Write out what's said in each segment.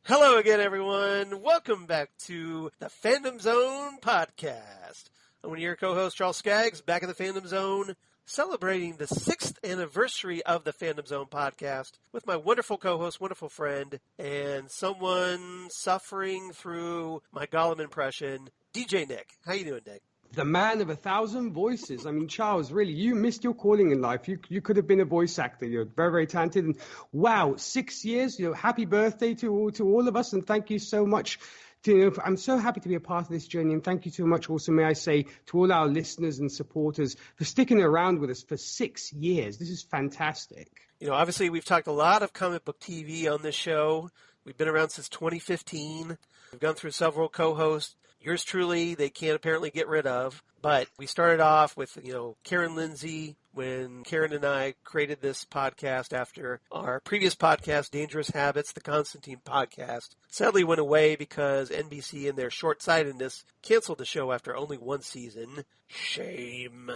Hello again, everyone. Welcome back to the Fandom Zone podcast. I'm one of your co-hosts, Charles Skaggs, back in the Fandom Zone, celebrating the 6th anniversary of the Fandom Zone podcast with my wonderful co-host, wonderful friend, and someone suffering through my Gollum impression, DJ Nick. How you doing, Nick? The man of 1,000 voices. I mean, Charles, really, you missed your calling in life. You could have been a voice actor. You're very, very talented. And wow, 6 years. Happy birthday to all of us, and thank you so much. I'm so happy to be a part of this journey, and thank you so much. Also, may I say to all our listeners and supporters for sticking around with us for 6 years. This is fantastic. Obviously, we've talked a lot of comic book TV on this show. We've been around since 2015. We've gone through several co-hosts. Yours truly, they can't apparently get rid of. But we started off with, Karen Lindsay, when Karen and I created this podcast after our previous podcast, Dangerous Habits, the Constantine podcast, sadly went away because NBC, in their short-sightedness, canceled the show after only one season. Shame.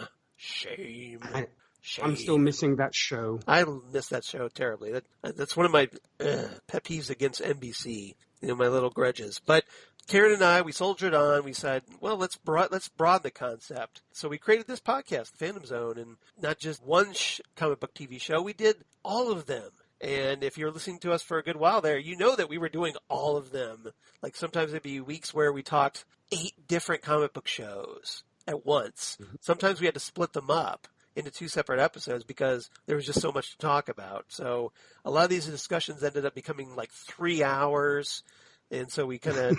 I'm still missing that show. I miss that show terribly. That's one of my pet peeves against NBC, my little grudges. But Karen and I, we soldiered on. We said, well, let's broaden the concept. So we created this podcast, the Fandom Zone, and not just one comic book TV show. We did all of them. And if you're listening to us for a good while there, you know that we were doing all of them. Like sometimes it'd be weeks where we talked 8 different comic book shows at once. Mm-hmm. Sometimes we had to split them up into 2 separate episodes because there was just so much to talk about. So a lot of these discussions ended up becoming like 3 hours. And so we kind of,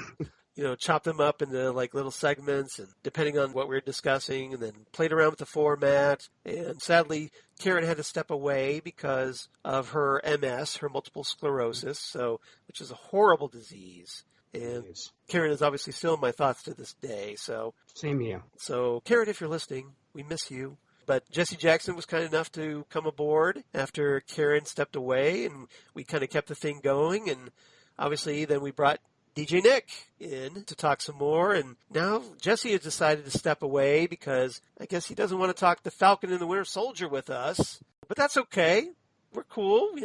chopped them up into like little segments and depending on what we were discussing, and then played around with the format. And sadly, Karen had to step away because of her MS, her multiple sclerosis, which is a horrible disease. And Karen is obviously still in my thoughts to this day. So same here. So Karen, if you're listening, we miss you. But Jesse Jackson was kind enough to come aboard after Karen stepped away, and we kind of kept the thing going. And obviously then we brought DJ Nick in to talk some more, and now Jesse has decided to step away because I guess he doesn't want to talk the Falcon and the Winter Soldier with us. But that's okay. We're cool. We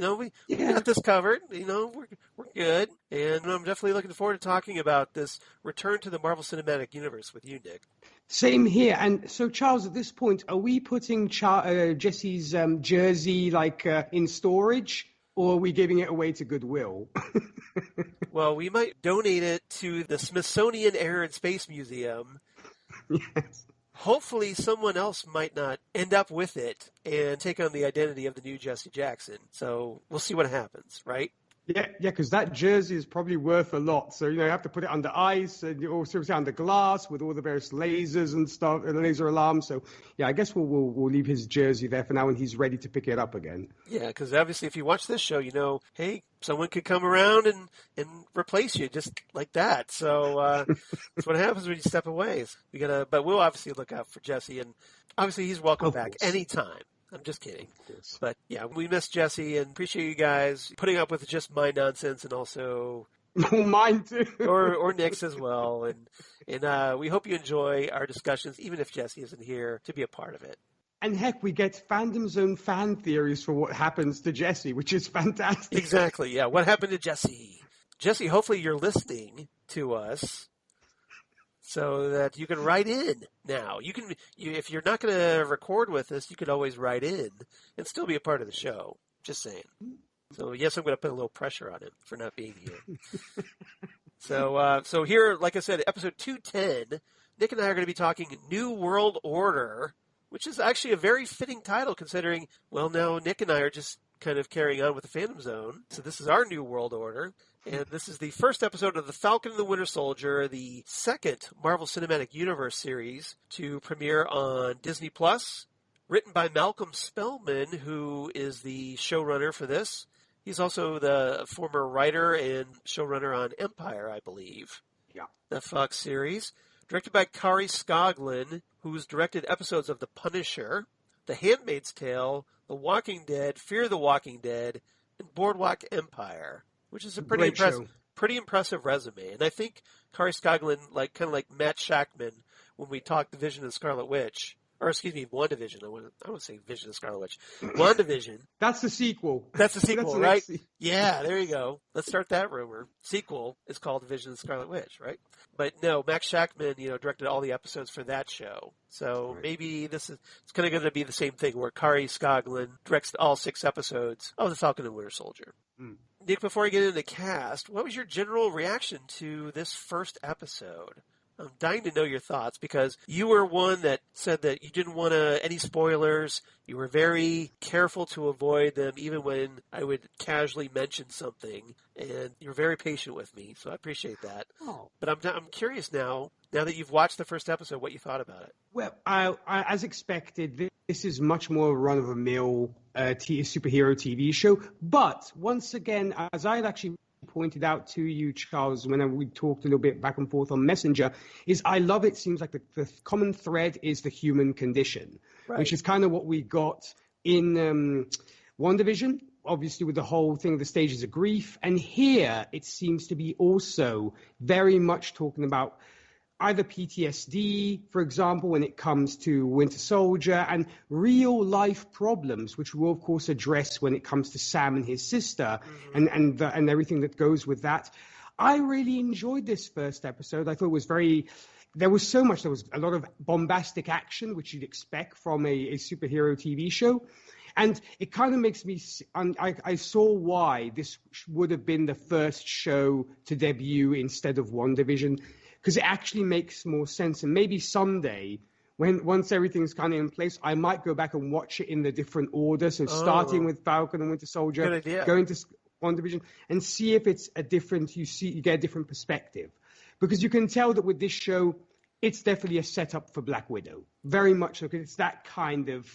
got this covered. We're good. And I'm definitely looking forward to talking about this return to the Marvel Cinematic Universe with you, Nick. Same here. And so, Charles, at this point, are we putting Jesse's jersey in storage, or are we giving it away to Goodwill? Well, we might donate it to the Smithsonian Air and Space Museum. Yes. Hopefully someone else might not end up with it and take on the identity of the new Jesse Jackson. So we'll see what happens, right? Yeah, because that jersey is probably worth a lot. So, you have to put it under ice and also under glass with all the various lasers and stuff, and laser alarms. So, yeah, I guess we'll leave his jersey there for now when he's ready to pick it up again. Yeah, because obviously if you watch this show, hey, someone could come around and replace you just like that. So that's what happens when you step away. But we'll obviously look out for Jesse, and obviously he's welcome back anytime. I'm just kidding. But yeah, we miss Jesse and appreciate you guys putting up with just my nonsense and also mine too, or Nick's as well. And we hope you enjoy our discussions, even if Jesse isn't here to be a part of it. And heck, we get Fandom Zone fan theories for what happens to Jesse, which is fantastic. Exactly. Yeah. What happened to Jesse? Jesse, hopefully you're listening to us, so that you can write in now. If you're not going to record with us, you could always write in and still be a part of the show. Just saying. So, yes, I'm going to put a little pressure on him for not being here. So here, like I said, episode 210, Nick and I are going to be talking New World Order, which is actually a very fitting title considering, well, now Nick and I are just kind of carrying on with the Fandom Zone. So this is our New World Order. And this is the first episode of The Falcon and the Winter Soldier, the second Marvel Cinematic Universe series to premiere on Disney+. Written by Malcolm Spellman, who is the showrunner for this. He's also the former writer and showrunner on Empire, I believe. Yeah. The Fox series. Directed by Kari Skogland, who's directed episodes of The Punisher, The Handmaid's Tale, The Walking Dead, Fear the Walking Dead, and Boardwalk Empire, which is a pretty impressive resume. And I think Kari Skogland, kind of like Matt Shackman, when we talked The Vision of Scarlet Witch, or excuse me, WandaVision. I want to say Vision of Scarlet Witch. WandaVision. That's the sequel. That's the sequel, right? Yeah, there you go. Let's start that rumor. Sequel is called The Vision of Scarlet Witch, right? But no, Max Shackman, directed all the episodes for that show. So maybe it's kind of going to be the same thing where Kari Skogland directs all 6 episodes of The Falcon and Winter Soldier. Mm. Nick, before I get into the cast, what was your general reaction to this first episode? I'm dying to know your thoughts because you were one that said that you didn't want any spoilers. You were very careful to avoid them even when I would casually mention something, and you're very patient with me, so I appreciate that. Oh. But I'm curious now that you've watched the first episode, what you thought about it. Well, I as expected, this is much more run-of-the-mill superhero TV show. But once again, as I had actually pointed out to you, Charles, when we talked a little bit back and forth on Messenger, is I love it seems like the common thread is the human condition, which is kind of what we got in WandaVision, obviously with the whole thing of the stages of grief. And here it seems to be also very much talking about either PTSD, for example, when it comes to Winter Soldier, and real life problems, which we'll of course address when it comes to Sam and his sister, and everything that goes with that. I really enjoyed this first episode. I thought it was there was a lot of bombastic action, which you'd expect from a superhero TV show. And it kind of makes me, I saw why this would have been the first show to debut instead of WandaVision, because it actually makes more sense. And maybe someday, once everything's kind of in place, I might go back and watch it in the different order. So starting with Falcon and Winter Soldier, going to WandaVision, and see if it's you get a different perspective. Because you can tell that with this show, it's definitely a setup for Black Widow. Very much so, because it's that kind of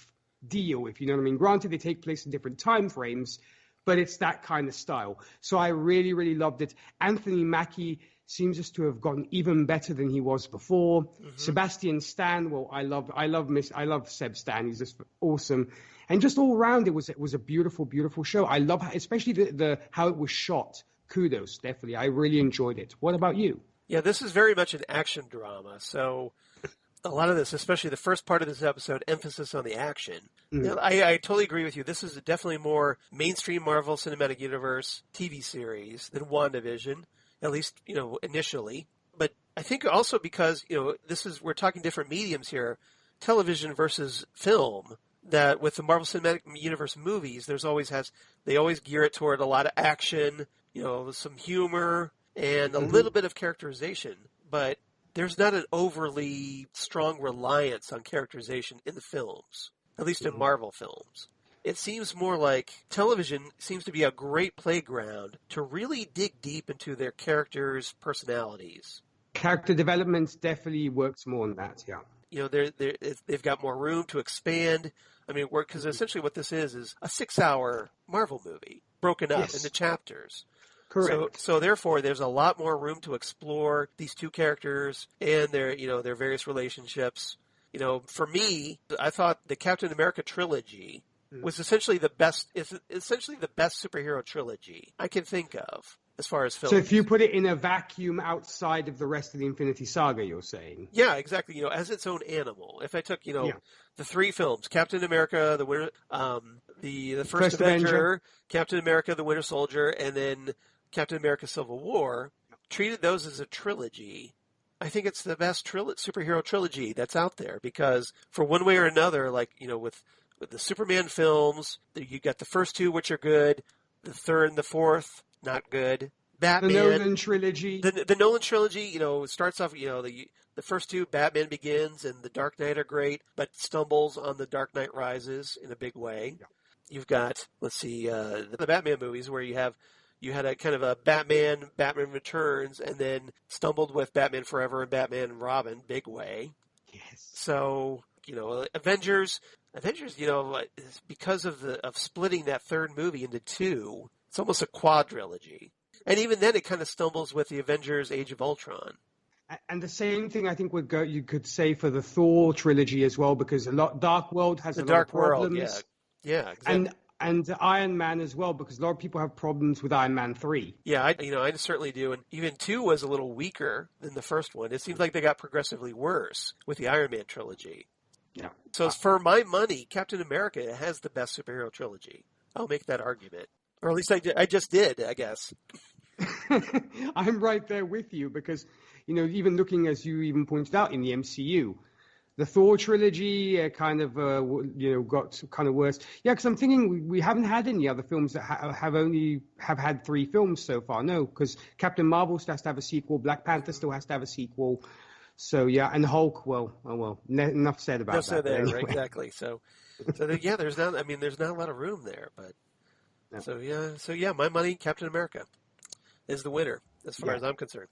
deal, if you know what I mean. Granted, they take place in different time frames, but it's that kind of style. So I really, really loved it. Anthony Mackie seems just to have gotten even better than he was before. Sebastian Stan, well, I love Seb Stan. He's just awesome. And just all around, it was a beautiful, beautiful show. I love especially the how it was shot. Kudos, definitely. I really enjoyed it. What about you? Yeah, this is very much an action drama. So a lot of this, especially the first part of this episode, emphasis on the action. I totally agree with you. This is definitely more mainstream Marvel Cinematic Universe TV series than WandaVision, at least, initially. But I think also because, we're talking different mediums here, television versus film, that with the Marvel Cinematic Universe movies, they always gear it toward a lot of action, some humor, and a little bit of characterization. But there's not an overly strong reliance on characterization in the films, at least in Marvel films. It seems more like television seems to be a great playground to really dig deep into their characters' personalities. Character development definitely works more on that, yeah. They've got more room to expand. I mean, because essentially what this is a 6-hour Marvel movie broken up into chapters. Correct. So therefore, there's a lot more room to explore these two characters and their various relationships. For me, I thought the Captain America trilogy was essentially the best superhero trilogy I can think of as far as films. So if you put it in a vacuum outside of the rest of the Infinity Saga, you're saying? Yeah, exactly. As its own animal. If I took, the 3 films, Captain America, the First Avenger, Captain America, the Winter Soldier, and then Captain America Civil War, treated those as a trilogy, I think it's the best superhero trilogy that's out there, because for one way or another, with the Superman films, you got the first 2, which are good, the third and the fourth, not good, Batman. The Nolan trilogy. The Nolan trilogy, starts off, the first two, Batman Begins and The Dark Knight, are great, but stumbles on The Dark Knight Rises in a big way. Yeah. You've got, the Batman movies where you had a kind of a Batman Returns, and then stumbled with Batman Forever and Batman and Robin, big way. Yes. So, Avengers, because of splitting that third movie into two, it's almost a quadrilogy. And even then, it kind of stumbles with the Avengers: Age of Ultron. And the same thing I think you could say for the Thor trilogy as well, because Dark World has a lot of problems. World, yeah, exactly. And Iron Man as well, because a lot of people have problems with Iron Man 3. Yeah, I certainly do. And even 2 was a little weaker than the first one. It seems like they got progressively worse with the Iron Man trilogy. Yeah. So for my money, Captain America has the best superhero trilogy. I'll make that argument. Or at least I just did, I guess. I'm right there with you because, even looking, as you even pointed out, in the MCU, the Thor trilogy got kind of worse. Yeah, because I'm thinking we haven't had any other films that have had 3 films so far. No, because Captain Marvel still has to have a sequel. Black Panther still has to have a sequel. So, yeah, and Hulk, enough said about that. Anyway. Right, exactly. So there's not a lot of room there, but no. So yeah, my money, Captain America is the winner as far as I'm concerned.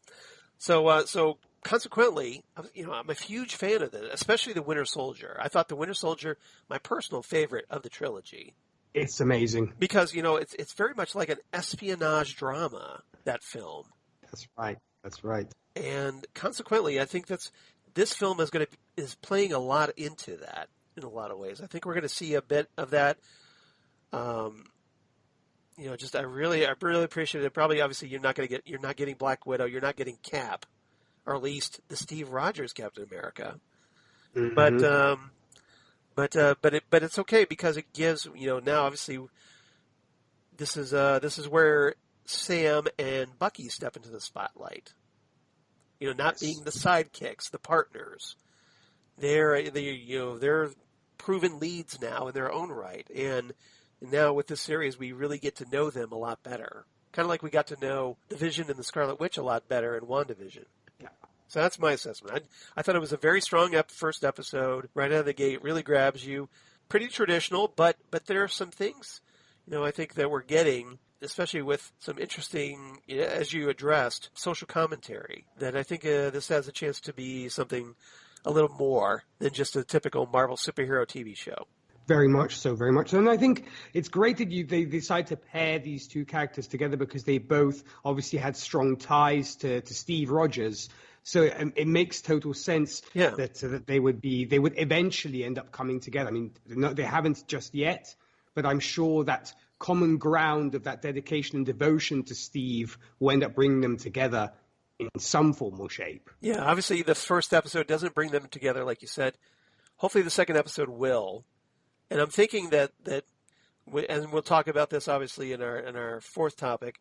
So consequently, I'm a huge fan of this, especially the Winter Soldier. I thought the Winter Soldier, my personal favorite of the trilogy. It's amazing because it's very much like an espionage drama, that film. That's right. And consequently, I think this film is playing a lot into that in a lot of ways. I think we're going to see a bit of that. I really appreciate it. Probably, obviously, you're not getting Black Widow, you're not getting Cap, or at least the Steve Rogers Captain America. Mm-hmm. But it's okay because it gives now obviously this is where Sam and Bucky step into the spotlight. Not being the sidekicks, the partners. They're proven leads now in their own right, and now with this series, we really get to know them a lot better. Kind of like we got to know the Vision and the Scarlet Witch a lot better in WandaVision. Yeah. So that's my assessment. I thought it was a very strong first episode, right out of the gate, really grabs you. Pretty traditional, but there are some things, I think that we're getting, especially with some interesting, as you addressed, social commentary, that I think this has a chance to be something a little more than just a typical Marvel superhero TV show. Very much so. And I think it's great that they decide to pair these two characters together because they both obviously had strong ties to Steve Rogers. So it makes total sense that they would eventually end up coming together. I mean, they haven't just yet, but I'm sure that common ground of that dedication and devotion to Steve will end up bringing them together in some form or shape. Yeah, obviously the first episode doesn't bring them together, like you said. Hopefully the second episode will. And I'm thinking that and we'll talk about this obviously in our fourth topic,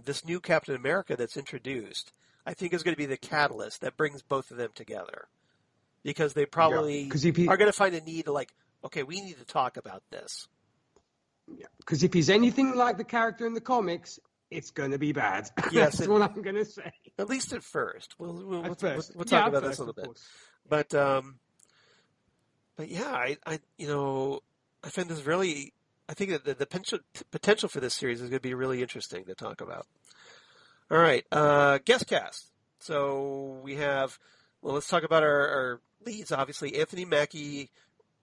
this new Captain America that's introduced, I think is going to be the catalyst that brings both of them together. Because they probably are going to find a need to okay, we need to talk about this. Yeah, because if he's anything like the character in the comics, it's going to be bad. Yes, that's what I'm going to say. At least at first. We'll talk about this a little bit. But yeah, I find this really. I think that the potential for this series is going to be really interesting to talk about. All right, guest cast. So we have. Well, let's talk about our leads. Obviously, Anthony Mackie,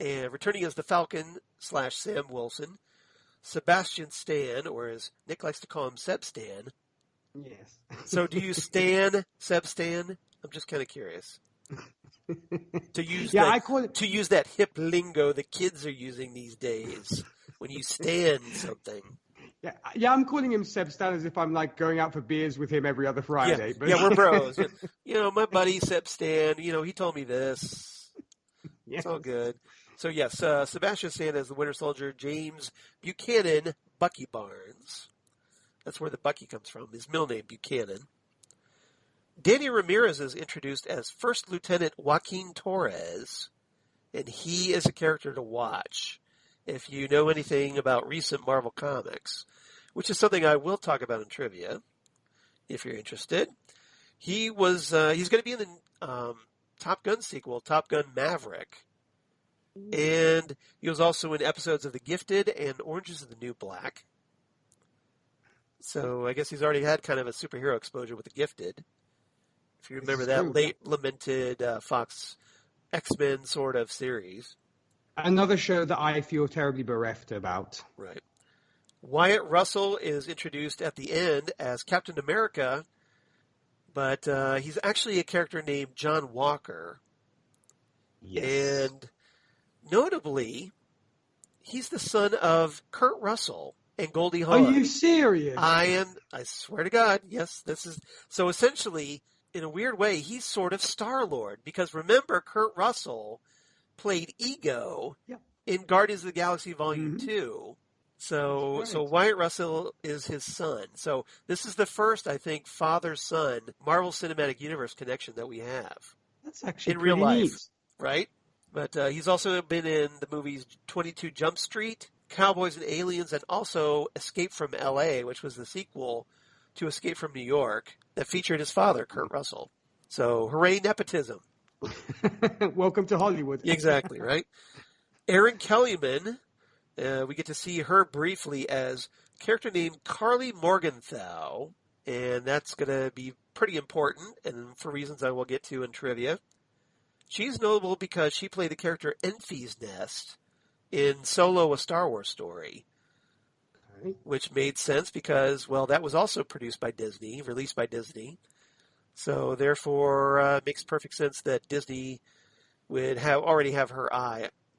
returning as the Falcon / Sam Wilson. Sebastian Stan, or as Nick likes to call him, Seb Stan. Yes. So do you stan Seb Stan? I'm just kind of curious. To use that hip lingo the kids are using these days when you stan something. Yeah, I'm calling him Seb Stan as if I'm going out for beers with him every other Friday. Yeah, we're bros. My buddy Seb Stan, he told me this. Yes. It's all good. So yes, Sebastian Stan as the Winter Soldier, James Buchanan, Bucky Barnes. That's where the Bucky comes from, his middle name, Buchanan. Danny Ramirez is introduced as First Lieutenant Joaquin Torres, and he is a character to watch if you know anything about recent Marvel comics, which is something I will talk about in trivia. if you're interested. He's going to be in the Top Gun sequel, Top Gun Maverick. And he was also in episodes of The Gifted and Orange is the New Black. So I guess he's already had kind of a superhero exposure with The Gifted. If you remember that late lamented Fox X-Men sort of series. Another show that I feel terribly bereft about. Right. Wyatt Russell is introduced at the end as Captain America, but he's actually a character named John Walker. Yes. And notably, he's the son of Kurt Russell and Goldie Hawn. Are you serious? I swear to God, yes, this is... So essentially, in a weird way, he's sort of Star-Lord. Because remember, Kurt Russell played Ego in Guardians of the Galaxy Volume 2. So Wyatt Russell is his son. So this is the first, I think, father-son Marvel Cinematic Universe connection that we have. That's actually in real life, neat. Right? But he's also been in the movies 22 Jump Street, Cowboys and Aliens, and also Escape from L.A., which was the sequel to Escape from New York that featured his father, Kurt Russell. So hooray, nepotism. Welcome to Hollywood. Exactly, right? Erin Kellyman, we get to see her briefly as a character named Carly Morgenthau, and that's going to be pretty important, and for reasons I will get to in trivia. She's notable because she played the character Enfys Nest in Solo, a Star Wars Story, which made sense because, well, that was also produced by Disney, released by Disney. So therefore, it makes perfect sense that Disney would already have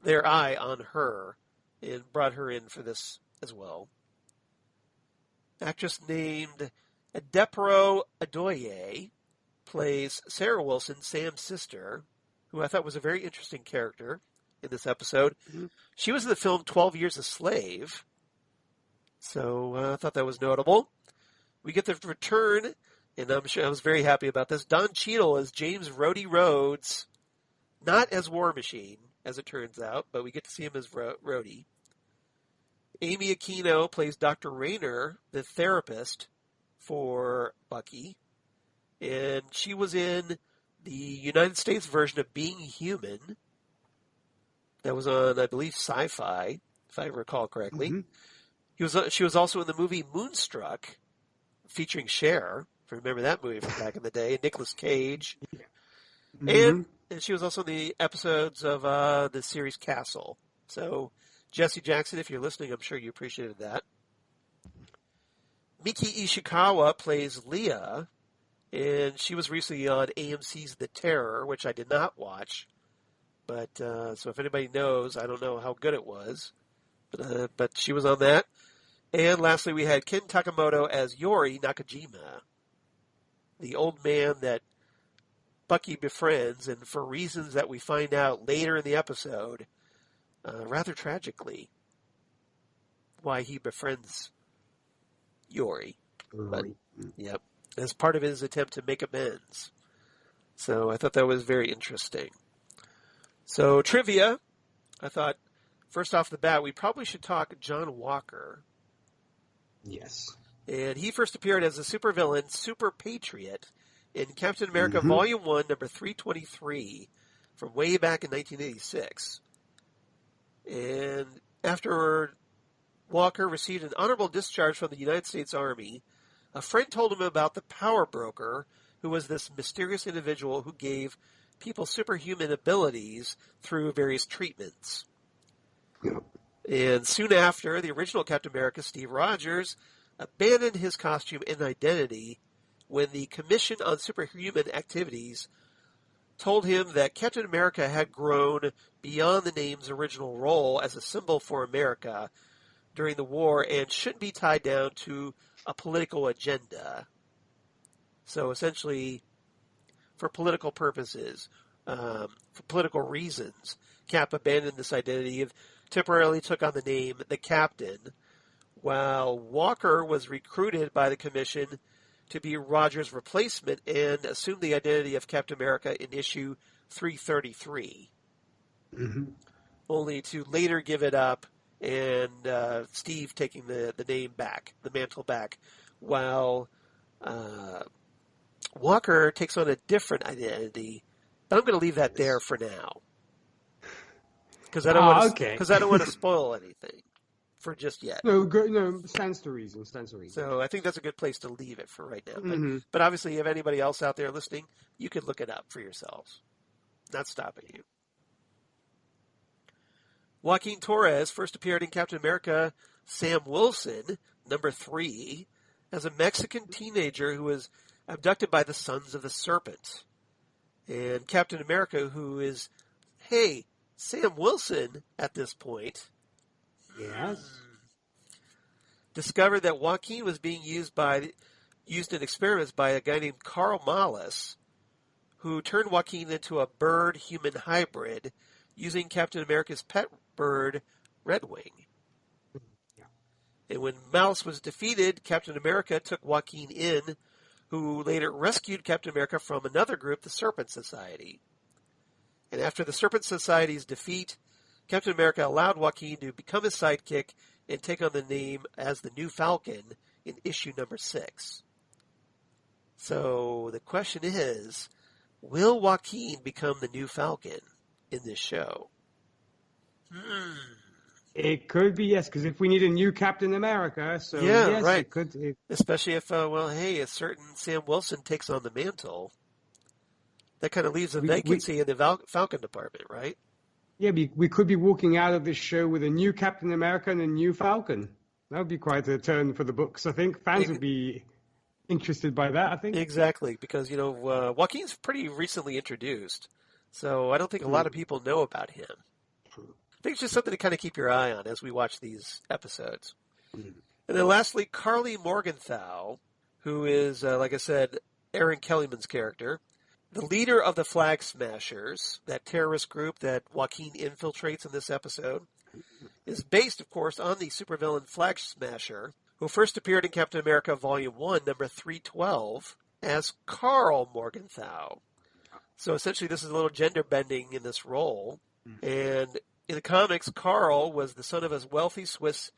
their eye on her, and brought her in for this as well. Actress named Adepero Adoye plays Sarah Wilson, Sam's sister, who I thought was a very interesting character in this episode. Mm-hmm. She was in the film 12 Years a Slave, so I thought that was notable. We get the return, and I'm sure I was very happy about this. Don Cheadle as James Rhodey Rhodes, not as War Machine, as it turns out, but we get to see him as Rhodey. Amy Aquino plays Dr. Rayner, the therapist for Bucky, and she was in the United States version of Being Human. That was on, I believe, Sci-Fi, if I recall correctly. Mm-hmm. She was also in the movie Moonstruck, featuring Cher. If you remember that movie from back in the day, Nicolas Cage. Mm-hmm. And she was also in the episodes of the series Castle. So, Jesse Jackson, if you're listening, I'm sure you appreciated that. Miki Ishikawa plays Leah, and she was recently on AMC's The Terror, which I did not watch. But so if anybody knows, I don't know how good it was. But she was on that. And lastly, we had Ken Takamoto as Yori Nakajima, the old man that Bucky befriends, and for reasons that we find out later in the episode, rather tragically, why he befriends Yori. But, yep, as part of his attempt to make amends. So I thought that was very interesting. So trivia, I thought, first off the bat, we probably should talk John Walker. Yes. And he first appeared as a supervillain, Super Patriot, in Captain America Volume 1, number 323, from way back in 1986. And after Walker received an honorable discharge from the United States Army, a friend told him about the Power Broker, who was this mysterious individual who gave people superhuman abilities through various treatments. Yep. And soon after, the original Captain America, Steve Rogers, abandoned his costume and identity when the Commission on Superhuman Activities told him that Captain America had grown beyond the name's original role as a symbol for America during the war and shouldn't be tied down to a political agenda. So essentially, for political purposes, for political reasons, Cap abandoned this identity and temporarily took on the name the Captain, while Walker was recruited by the Commission to be Rogers' replacement and assumed the identity of Captain America in issue 333, only to later give it up and Steve taking the name back, the mantle back, while Walker takes on a different identity, but I'm going to leave that there for now because I don't want to spoil anything for just yet. No, stands to reason. So I think that's a good place to leave it for right now. Mm-hmm. But obviously, if anybody else out there listening, you could look it up for yourselves. Not stopping you. Joaquin Torres first appeared in Captain America Sam Wilson, number 3, as a Mexican teenager who was abducted by the Sons of the Serpent. And Captain America, who is, hey, Sam Wilson at this point, yes, discovered that Joaquin was being used in experiments by a guy named Carl Malus, who turned Joaquin into a bird-human hybrid using Captain America's pet bird, Redwing. yeah. And when Malus was defeated, Captain America took Joaquin in, who later rescued Captain America from another group, the Serpent Society. And after the Serpent Society's defeat, Captain America allowed Joaquin to become his sidekick and take on the name as the New Falcon in issue number 6. So the question is, will Joaquin become the New Falcon in this show? It could be, yes, because if we need a new Captain America, so yeah, yes, right. It could. Especially if, a certain Sam Wilson takes on the mantle. That kind of leaves a vacancy in the Falcon department, right? Yeah, we could be walking out of this show with a new Captain America and a new Falcon. That would be quite a turn for the books. I think fans would be interested by that, I think. Exactly, because, Joaquin's pretty recently introduced, so I don't think a lot of people know about him. I think it's just something to kind of keep your eye on as we watch these episodes. And then lastly, Carly Morgenthau, who is, like I said, Aaron Kellyman's character, the leader of the Flag Smashers, that terrorist group that Joaquin infiltrates in this episode, is based, of course, on the supervillain Flag Smasher, who first appeared in Captain America Volume 1, number 312, as Carl Morgenthau. So essentially this is a little gender bending in this role. And in the comics, Carl was the son of a wealthy Swiss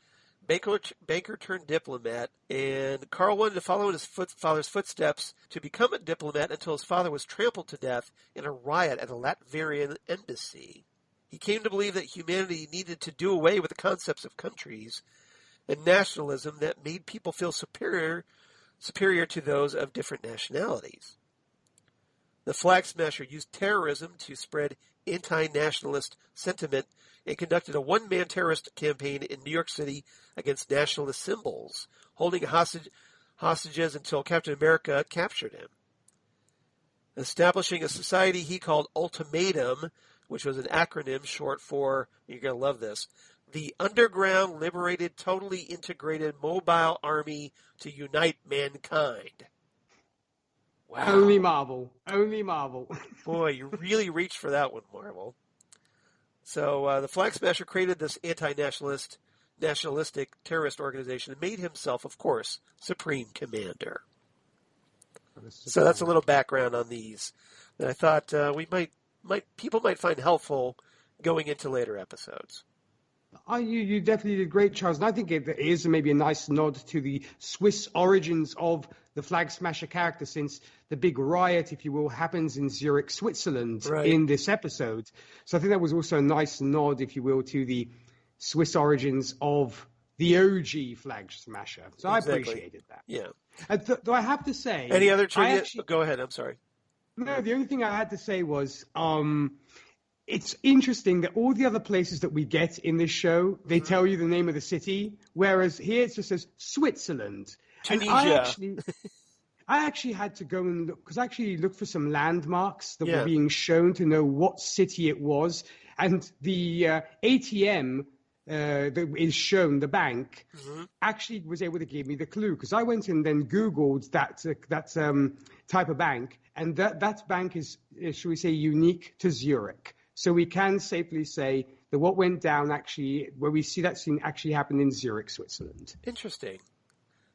banker turned diplomat, and Carl wanted to follow in his father's footsteps to become a diplomat until his father was trampled to death in a riot at a Latvian embassy. He came to believe that humanity needed to do away with the concepts of countries and nationalism that made people feel superior to those of different nationalities. The Flag Smasher used terrorism to spread anti-nationalist sentiment and conducted a one-man terrorist campaign in New York City against nationalist symbols, holding hostages until Captain America captured him. Establishing a society he called Ultimatum, which was an acronym short for, you're going to love this, the Underground Liberated Totally Integrated Mobile Army to Unite Mankind. Wow. Only Marvel. Boy, you really reached for that one, Marvel. So the Flag Smasher created this nationalistic terrorist organization and made himself, of course, Supreme Commander. So that's a little background on these that I thought people might find helpful going into later episodes. You definitely did great, Charles. And I think it is maybe a nice nod to the Swiss origins of the Flag Smasher character, since the big riot, if you will, happens in Zurich, Switzerland in this episode. So I think that was also a nice nod, if you will, to the Swiss origins of the OG Flag Smasher. So I appreciated that. Yeah. Though I have to say... Any other trivia? Go ahead, I'm sorry. No, the only thing I had to say was... it's interesting that all the other places that we get in this show, they tell you the name of the city, whereas here it just says Switzerland. Tunisia. And I actually had to go and look, because I actually looked for some landmarks that were being shown to know what city it was. And the ATM that is shown, the bank, actually was able to give me the clue, because I went and then Googled that type of bank, and that bank is, shall we say, unique to Zurich. So we can safely say that what went down actually, where we see that scene actually happened in Zurich, Switzerland. Interesting.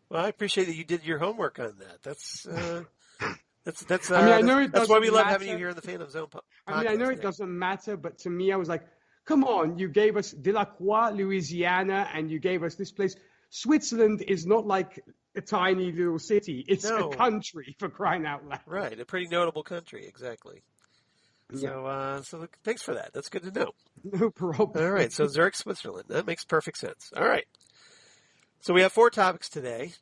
Well, I appreciate that you did your homework on that. That's I know it that's why we love matter. having you here in the Fandom Zone podcast. I know it doesn't matter, but to me, I was like, come on, you gave us Delacroix, Louisiana, and you gave us this place. Switzerland is not like a tiny little city. It's a No. country, for crying out loud. Right, a pretty notable country, exactly. Yeah, So thanks for that. That's good to know. no problem. All right, so Zurich, Switzerland. That makes perfect sense. All right. So we have 4 topics today.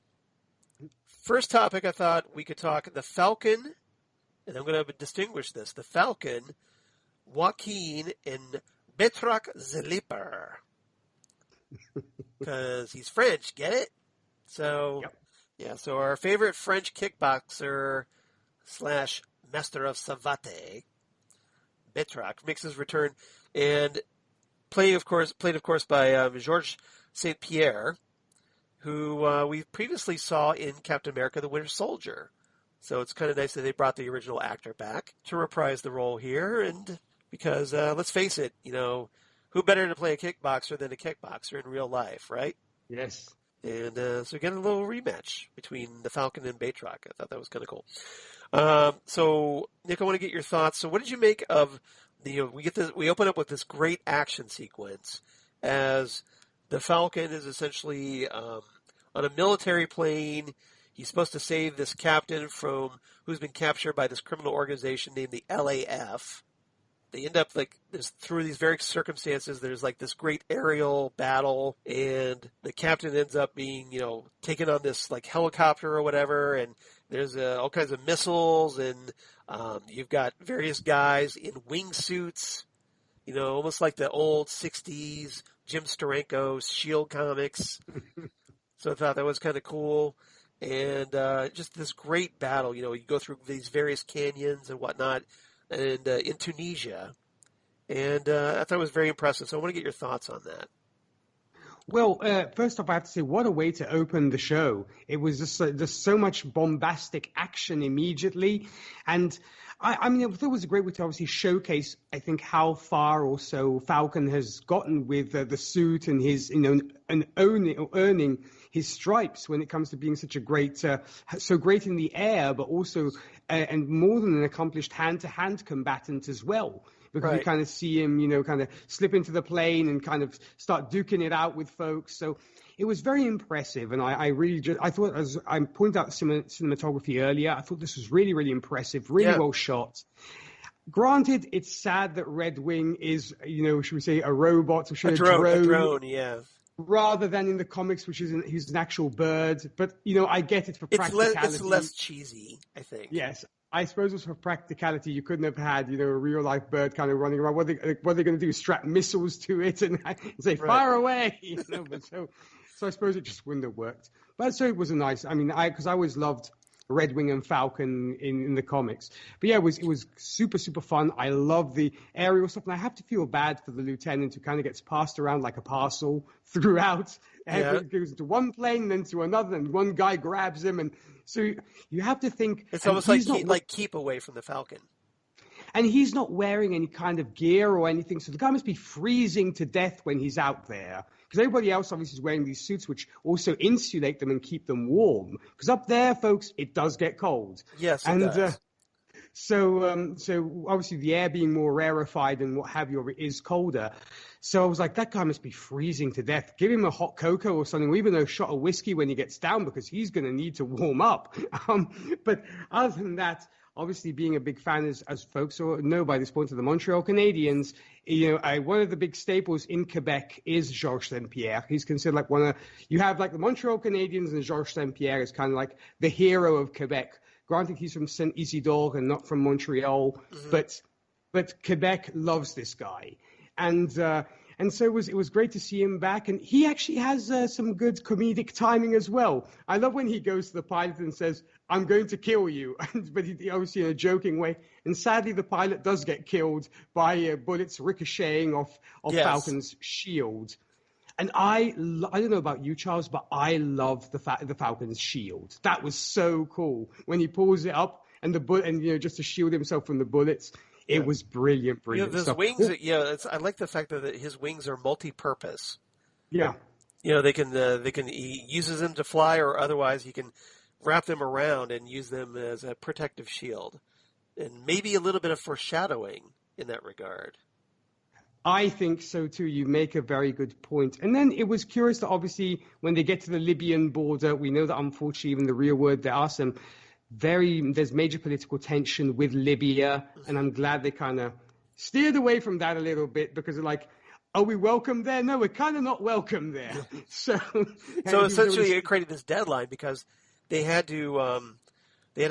First topic, I thought we could talk the Falcon, and I'm going to distinguish this. The Falcon, Joaquin, and Batroc Zeliper. Because he's French, get it? So, Yep. yeah, so our favorite French kickboxer / master of savate, Batroc, makes his return, and played, of course, by Georges St-Pierre, who we previously saw in Captain America: The Winter Soldier. So it's kind of nice that they brought the original actor back to reprise the role here, and because let's face it, who better to play a kickboxer than a kickboxer in real life, right? Yes. And so we get a little rematch between the Falcon and Batroc. I thought that was kind of cool. So Nick, I want to get your thoughts. So what did you make of we open up with this great action sequence as the Falcon is essentially on a military plane. He's supposed to save this captain who's been captured by this criminal organization named the LAF. They end up through these various circumstances. There's this great aerial battle, and the captain ends up being taken on this helicopter or whatever. And there's all kinds of missiles, and you've got various guys in wingsuits, almost like the old '60s Jim Steranko Shield comics. So I thought that was kind of cool. And just this great battle, you go through these various canyons and whatnot, and in Tunisia. And I thought it was very impressive. So I want to get your thoughts on that. Well, first off, I have to say, what a way to open the show. It was just so much bombastic action immediately. And I mean, I thought it was a great way to obviously showcase, I think, how far also Falcon has gotten with the suit and his, and earning his stripes when it comes to being such a great, so great in the air, but also, and more than an accomplished hand-to-hand combatant as well. Because Right. you kind of see him, kind of slip into the plane and kind of start duking it out with folks. So it was very impressive. And I thought, as I pointed out cinematography earlier, I thought this was really, really impressive, really well shot. Granted, it's sad that Red Wing is, should we say, a robot or A drone, yeah. Rather than in the comics, which is he's an actual bird. But, I get it for practicality. It's less cheesy, I think. Yes. I suppose it was for practicality. You couldn't have had, a real life bird kind of running around. What are they going to do? Strap missiles to it and say, fire away? But so I suppose it just wouldn't have worked. But so it was a nice, because I always loved Red Wing and Falcon in the comics. But yeah, it was super, super fun. I love the aerial stuff. And I have to feel bad for the lieutenant who kind of gets passed around like a parcel throughout. Yeah. It goes to one plane, then to another, and one guy grabs him. And so you have to think. It's almost keep away from the Falcon. And he's not wearing any kind of gear or anything. So the guy must be freezing to death when he's out there. Because everybody else obviously is wearing these suits, which also insulate them and keep them warm. Because up there, folks, it does get cold. Yes, it does. So obviously the air being more rarefied and what have you is colder. So I was like, that guy must be freezing to death. Give him a hot cocoa or something, or even a shot of whiskey when he gets down, because he's going to need to warm up. But other than that, obviously being a big fan, as folks know by this point, of the Montreal Canadiens, one of the big staples in Quebec is Georges St-Pierre. He's considered you have the Montreal Canadiens, and Georges St-Pierre is kind of like the hero of Quebec. Granted, he's from Saint Isidore and not from Montreal, but Quebec loves this guy. And so it was great to see him back. And he actually has some good comedic timing as well. I love when he goes to the pilot and says, "I'm going to kill you," but he obviously in a joking way. And sadly, the pilot does get killed by bullets ricocheting off Falcon's shield. And I don't know about you, Charles, but I love the Falcon's shield. That was so cool when he pulls it up and just to shield himself from the bullets. It was brilliant those stuff. wings. I like the fact that his wings are multi-purpose. Yeah. He uses them to fly, or otherwise he can wrap them around and use them as a protective shield, and maybe a little bit of foreshadowing in that regard. I think so too. You make a very good point. And then it was curious that obviously when they get to the Libyan border, we know that unfortunately in the real world there are there's major political tension with Libya, and I'm glad they kind of steered away from that a little bit because they're like, are we welcome there? No, we're kind of not welcome there. So essentially it created this deadline because they had to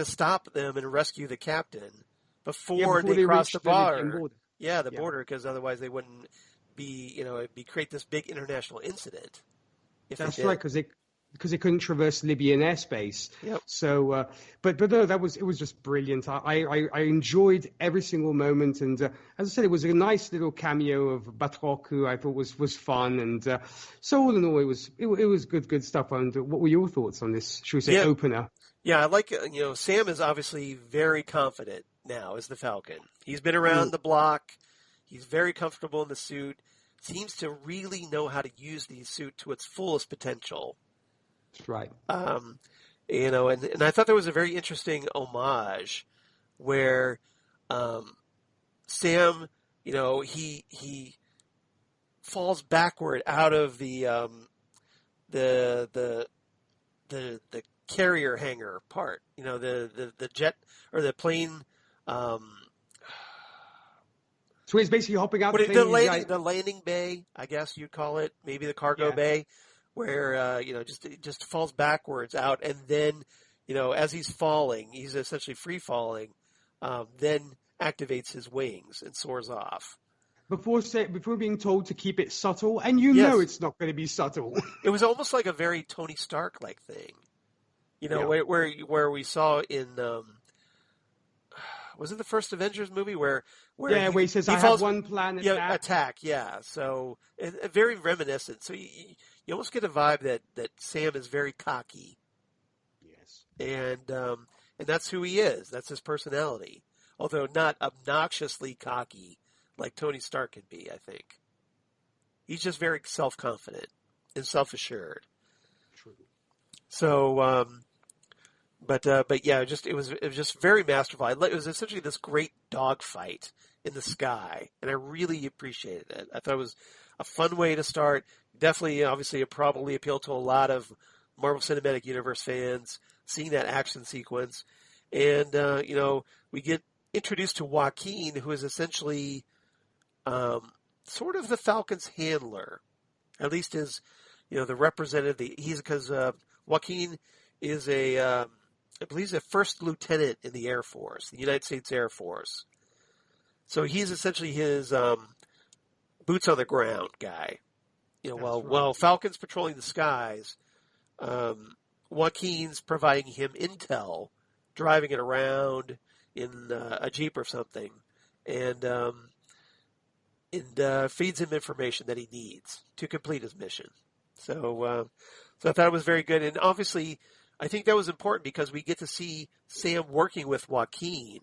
stop them and rescue the captain before they crossed the border. Yeah, the border, because otherwise they wouldn't be, it'd create this big international incident. That's right, because they couldn't traverse Libyan airspace. Yep. So, but no, it was just brilliant. I enjoyed every single moment, and as I said, it was a nice little cameo of Batroc, who I thought was fun, and so all in all, it was good stuff. And what were your thoughts on this? Should we say opener? Yeah, I like Sam is obviously very confident now as the Falcon. He's been around the block. He's very comfortable in the suit. Seems to really know how to use the suit to its fullest potential. That's right. And I thought there was a very interesting homage where Sam, he falls backward out of the carrier hangar part. The jet or the plane. So he's basically hopping out the landing bay, I guess you'd call it, maybe the cargo bay, where just falls backwards out, and then as he's falling, he's essentially free falling, then activates his wings and soars off. Before being told to keep it subtle, and know it's not going to be subtle. It was almost like a very Tony Stark like thing, where we saw in. Was it the first Avengers movie where he says, I have one plan attack. Yeah, so very reminiscent. So you almost get a vibe that Sam is very cocky. Yes. And that's who he is. That's his personality. Although not obnoxiously cocky like Tony Stark can be, I think. He's just very self-confident and self-assured. True. So, But yeah, it was just very masterful. It was essentially this great dogfight in the sky, and I really appreciated it. I thought it was a fun way to start. Definitely, obviously, it probably appealed to a lot of Marvel Cinematic Universe fans seeing that action sequence, and we get introduced to Joaquin, who is essentially sort of the Falcon's handler, at least is the representative. Because Joaquin is I believe he's a first lieutenant in the Air Force, the United States Air Force. So he's essentially his boots on the ground guy. While Falcon's patrolling the skies, Joaquin's providing him intel, driving it around in a Jeep or something, and feeds him information that he needs to complete his mission. So I thought it was very good, and obviously, I think that was important because we get to see Sam working with Joaquin.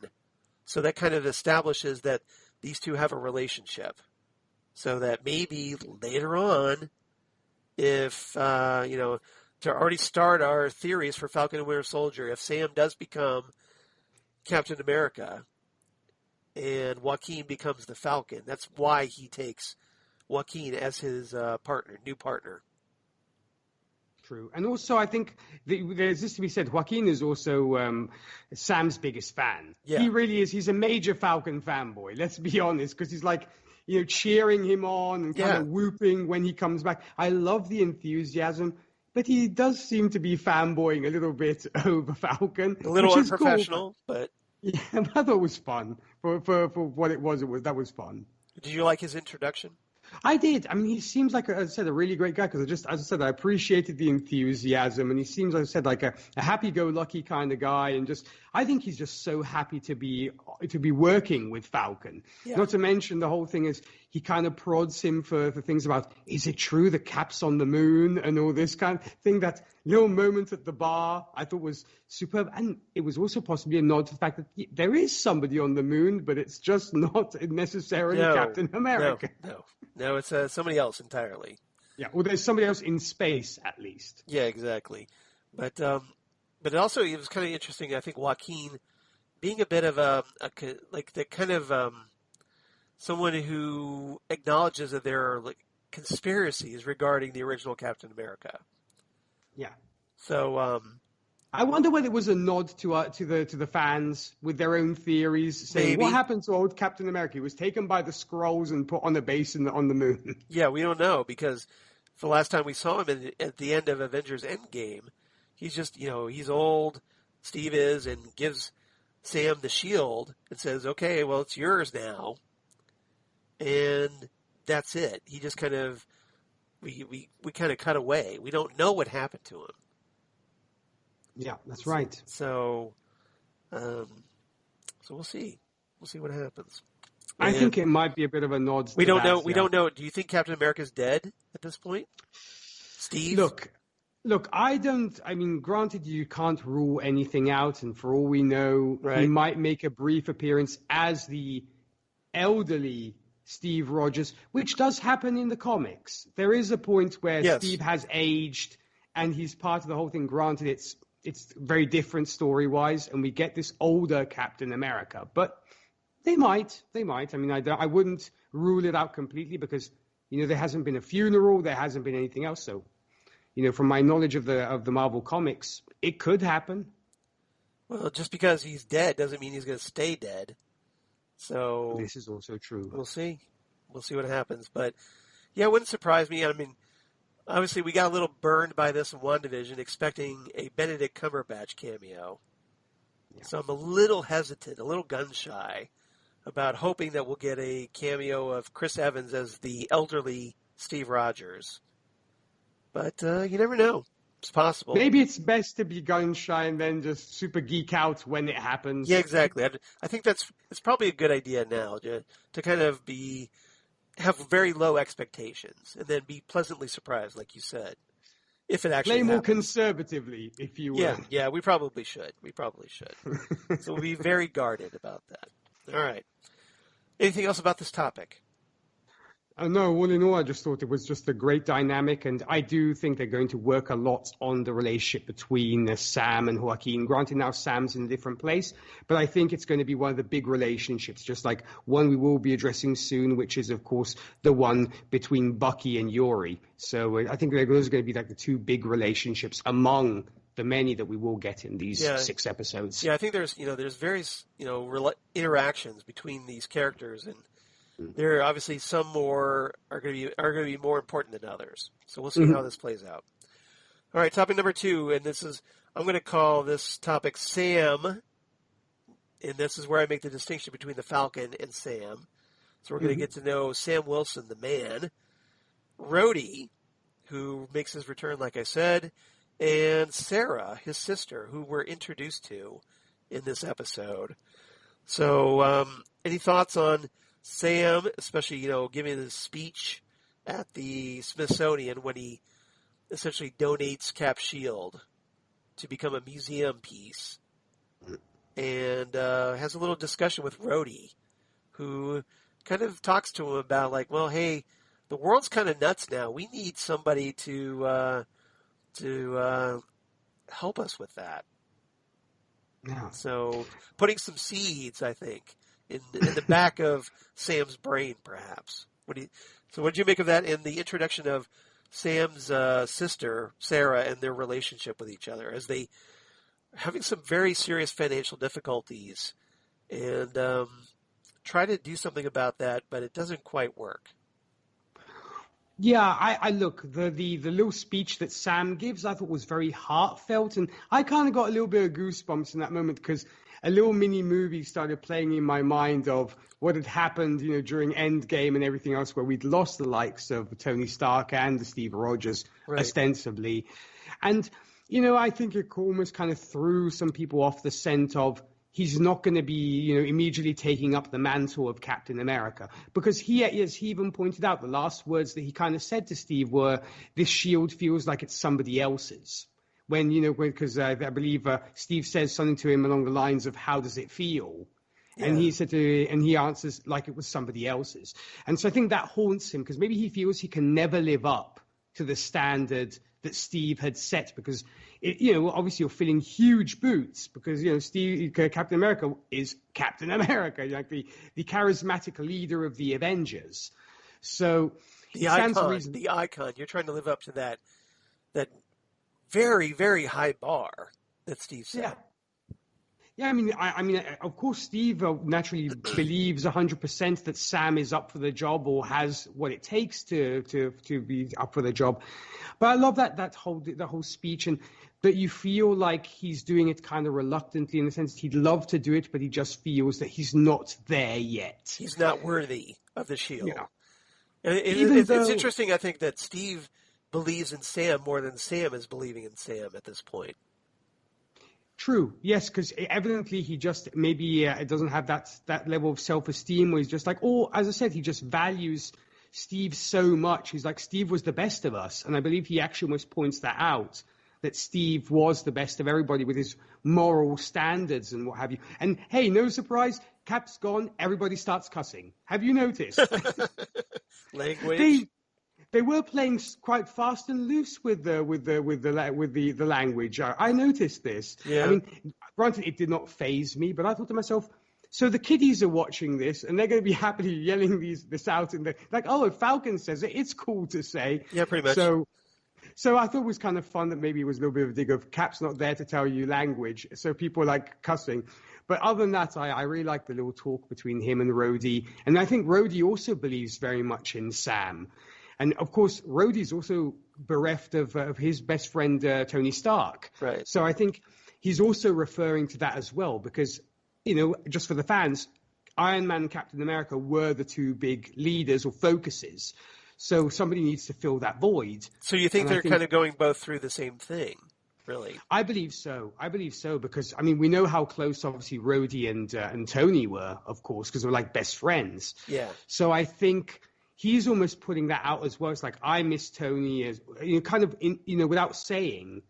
So that kind of establishes that these two have a relationship. So that maybe later on, if, to already start our theories for Falcon and Winter Soldier, if Sam does become Captain America and Joaquin becomes the Falcon, that's why he takes Joaquin as his new partner. True. And also, I think there's this to be said. Joaquin is also Sam's biggest fan. Yeah. He really is. He's a major Falcon fanboy. Let's be honest, because he's like, cheering him on and kind of whooping when he comes back. I love the enthusiasm, but he does seem to be fanboying a little bit over Falcon. A little unprofessional, cool. But yeah, I thought it was fun for what it was. That was fun. Did you like his introduction? I did. I mean, he seems like, as I said, a really great guy because as I said, I appreciated the enthusiasm, and he seems, as I said, like a happy-go-lucky kind of guy, and I think he's just so happy to be working with Falcon. Yeah. Not to mention the whole thing is he kind of prods him for things about, is it true the Cap's on the moon and all this kind of thing. That little moment at the bar I thought was superb, and it was also possibly a nod to the fact that there is somebody on the moon, but it's just not necessarily Captain America. No, it's somebody else entirely. Yeah, well, there's somebody else in space at least. Yeah, exactly. But it also, it was kind of interesting. I think Joaquin being a bit of the kind of someone who acknowledges that there are conspiracies regarding the original Captain America. Yeah. So I wonder whether it was a nod to the fans with their own theories, saying maybe. What happened to old Captain America? He was taken by the Skrulls and put on a base on the moon. Yeah, we don't know, because the last time we saw him at the end of Avengers Endgame, he's just, he's old, Steve is, and gives Sam the shield and says, okay, well, it's yours now. And that's it. He just kind of, we kind of cut away. We don't know what happened to him. Yeah, that's right. So we'll see. We'll see what happens. I think it might be a bit of a nod. We don't know. We don't know. Do you think Captain America's dead at this point? Steve? Look, I don't. I mean, granted, you can't rule anything out, and for all we know, he might make a brief appearance as the elderly Steve Rogers, which does happen in the comics. There is a point where Steve has aged, and he's part of the whole thing. Granted, it's very different story-wise, and we get this older Captain America. But they might. I mean, I wouldn't rule it out completely because, there hasn't been a funeral, there hasn't been anything else. So, from my knowledge of the Marvel comics, it could happen. Well, just because he's dead doesn't mean he's going to stay dead. So this is also true. We'll see. We'll see what happens. But, yeah, it wouldn't surprise me. I mean, obviously, we got a little burned by this in WandaVision, expecting a Benedict Cumberbatch cameo. Yeah. So I'm a little hesitant, a little gun-shy about hoping that we'll get a cameo of Chris Evans as the elderly Steve Rogers. But you never know. It's possible. Maybe it's best to be gun-shy and then just super geek out when it happens. Yeah, exactly. I think it's probably a good idea now to kind of have very low expectations and then be pleasantly surprised, like you said, if it actually Play more happens. Conservatively, if you will. Yeah, we probably should. So we'll be very guarded about that. All right. Anything else about this topic? No, all in all, I just thought it was just a great dynamic, and I do think they're going to work a lot on the relationship between Sam and Joaquin. Granted, now Sam's in a different place, but I think it's going to be one of the big relationships, just like one we will be addressing soon, which is, of course, the one between Bucky and Yuri. So I think those are going to be like the two big relationships among the many that we will get in these 6 episodes. Yeah, I think there's various interactions between these characters, and there are obviously some more are going to be more important than others. So we'll see how this plays out. All right, topic number 2, and I'm going to call this topic Sam, and this is where I make the distinction between the Falcon and Sam. So we're going to get to know Sam Wilson, the man, Rhodey, who makes his return, like I said, and Sarah, his sister, who we're introduced to in this episode. So any thoughts on Sam, especially, giving his speech at the Smithsonian when he essentially donates Cap's shield to become a museum piece, and has a little discussion with Rhodey, who kind of talks to him about like, well, hey, the world's kind of nuts now. We need somebody to help us with that. Yeah. So putting some seeds, I think, in the back of Sam's brain, perhaps. What did you make of that in the introduction of Sam's sister, Sarah, and their relationship with each other as they having some very serious financial difficulties and try to do something about that, but it doesn't quite work. Yeah, I look, the little speech that Sam gives, I thought was very heartfelt, and I kind of got a little bit of goosebumps in that moment because a little mini movie started playing in my mind of what had happened, during Endgame and everything else, where we'd lost the likes of Tony Stark and Steve Rogers, ostensibly. And, I think it almost kind of threw some people off the scent of he's not going to be, immediately taking up the mantle of Captain America. Because as he even pointed out, the last words that he kind of said to Steve were, this shield feels like it's somebody else's. Because I believe Steve says something to him along the lines of, how does it feel? Yeah. And he answers like it was somebody else's. And so I think that haunts him because maybe he feels he can never live up to the standard that Steve had set, because obviously you're filling huge boots because Steve Captain America is Captain America, like the charismatic leader of the Avengers. So the icon. You're trying to live up to that very, very high bar that Steve set. Yeah. Yeah, I mean, of course, Steve naturally believes 100% that Sam is up for the job or has what it takes to be up for the job. But I love that whole speech, and that you feel like he's doing it kind of reluctantly, in the sense that he'd love to do it, but he just feels that he's not there yet. He's not worthy of the shield. Yeah. And it's interesting, I think, that Steve believes in Sam more than Sam is believing in Sam at this point. True. Yes, because evidently he just maybe doesn't have that level of self-esteem where he's just like, as I said, he just values Steve so much. He's like, Steve was the best of us. And I believe he actually almost points that out, that Steve was the best of everybody with his moral standards and what have you. And hey, no surprise, Cap's gone, everybody starts cussing. Have you noticed? Language. They were playing quite fast and loose with the language. I noticed this. Yeah. I mean, granted, it did not faze me, but I thought to myself, so the kiddies are watching this, and they're going to be happily yelling this out in like, if Falcon says it, it's cool to say. Yeah, pretty much. So I thought it was kind of fun that maybe it was a little bit of a dig of Cap's not there to tell you language, so people like cussing. But other than that, I really like the little talk between him and Rhodey, and I think Rhodey also believes very much in Sam. And, of course, Rhodey's also bereft of his best friend, Tony Stark. Right. So I think he's also referring to that as well because, just for the fans, Iron Man and Captain America were the two big leaders or focuses. So somebody needs to fill that void. So you think they're kind of going both through the same thing, really? I believe so because, I mean, we know how close, obviously, Rhodey and Tony were, of course, because they're like best friends. Yeah. So I think he's almost putting that out as well. It's like, I miss Tony as kind of without saying,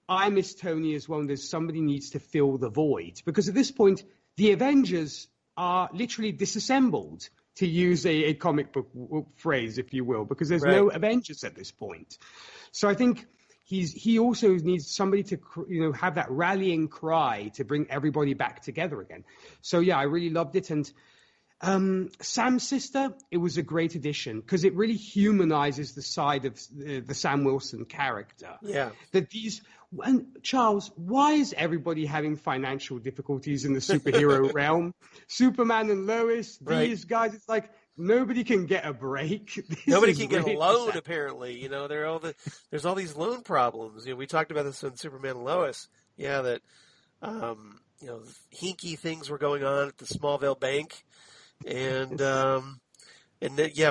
I miss Tony as well. And there's somebody needs to fill the void, because at this point, the Avengers are literally disassembled, to use a comic book phrase, if you will, because there's no Avengers at this point. So I think he also needs somebody to have that rallying cry to bring everybody back together again. So yeah, I really loved it. And Sam's sister, it was a great addition because it really humanizes the side of the Sam Wilson character. Yeah. And Charles, why is everybody having financial difficulties in the superhero realm? Superman and Lois, these guys, it's like nobody can get a break. Nobody can get a loan, apparently. There's all these loan problems. We talked about this in Superman and Lois. Yeah, that hinky things were going on at the Smallville Bank. And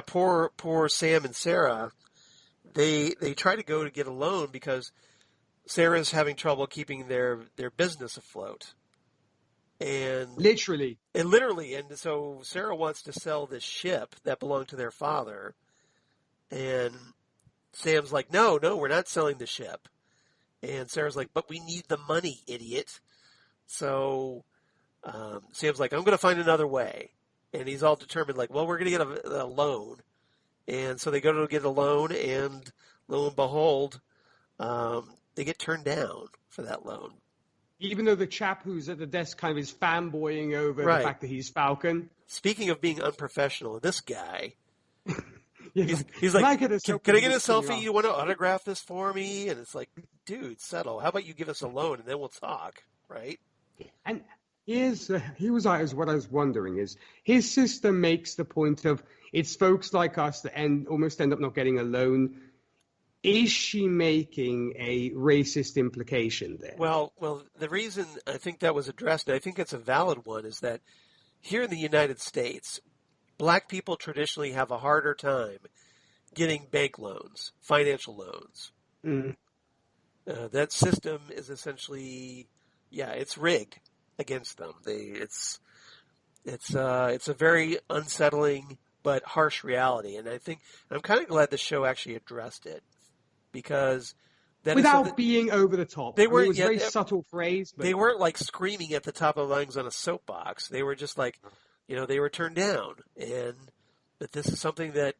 poor Sam and Sarah, they try to go to get a loan because Sarah's having trouble keeping their business afloat. And literally. And so Sarah wants to sell this ship that belonged to their father. And Sam's like, no, we're not selling the ship. And Sarah's like, but we need the money, idiot. So Sam's like, I'm going to find another way. And he's all determined, like, well, we're going to get a loan. And so they go to get a loan, and lo and behold, they get turned down for that loan. Even though the chap who's at the desk kind of is fanboying over the fact that he's Falcon. Speaking of being unprofessional, this guy, he's like, can I get a selfie? You want to autograph this for me? And it's like, dude, settle. How about you give us a loan, and then we'll talk, right? And what I was wondering is, his sister makes the point of, it's folks like us that almost end up not getting a loan. Is she making a racist implication there? Well, the reason I think that was addressed, and I think it's a valid one, is that here in the United States, black people traditionally have a harder time getting bank loans, financial loans. Mm. That system is essentially, it's rigged against them. It's a very unsettling but harsh reality, and I'm kind of glad the show actually addressed it, because without being over the top. It was a very subtle phrase. But they weren't like screaming at the top of lungs on a soapbox. They were just like, they were turned down, and that this is something that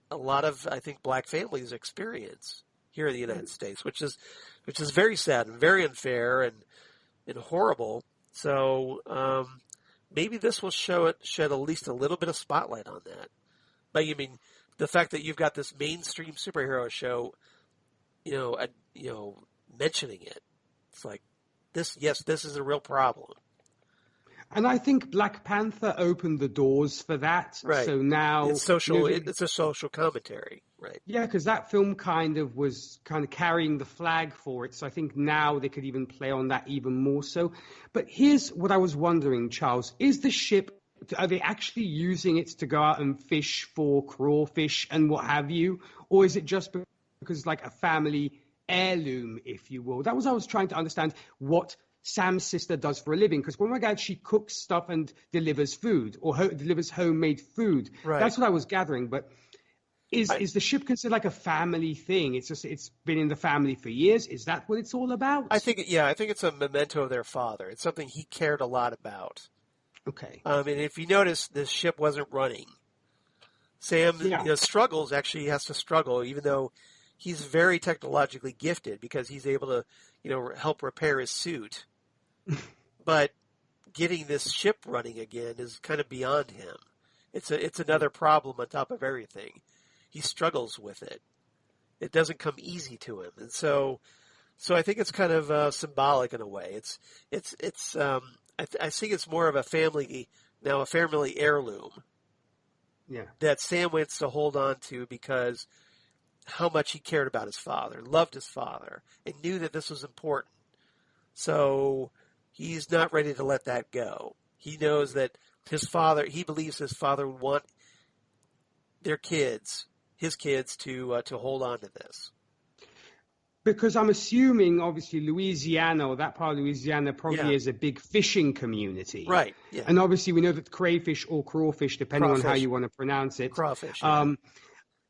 a lot of, I think, black families experience. here in the United States, which is very sad and very unfair and horrible. So maybe this will shed at least a little bit of spotlight on that. But I mean, the fact that you've got this mainstream superhero show, mentioning it, it's like this. Yes, this is a real problem. And I think Black Panther opened the doors for that. Right. So now it's social. It's a social commentary, right? Yeah, because that film was carrying the flag for it. So I think now they could even play on that even more so. But here's what I was wondering, Charles: is the ship? Are they actually using it to go out and fish for crawfish and what have you, or is it just because it's like a family heirloom, if you will? That was I was trying to understand what Sam's sister does for a living, because when my dad, she cooks stuff and delivers food or delivers homemade food. Right. That's what I was gathering. But is the ship considered like a family thing? It's been in the family for years. Is that what it's all about? I think it's a memento of their father. It's something he cared a lot about. Okay. And if you notice, this ship wasn't running. Sam, struggles. Actually, he has to struggle, even though he's very technologically gifted because he's able to, help repair his suit. But getting this ship running again is kind of beyond him. It's another problem on top of everything. He struggles with it. It doesn't come easy to him, and so I think it's kind of symbolic in a way. I think it's more of a family heirloom. Yeah. That Sam wants to hold on to because how much he cared about his father, loved his father, and knew that this was important. So he's not ready to let that go. He knows that he believes his father would want his kids to hold on to this. Because I'm assuming, obviously, Louisiana, or that part of Louisiana, probably is a big fishing community. Right. Yeah. And obviously, we know that crayfish or crawfish, depending on how you want to pronounce it, crawfish,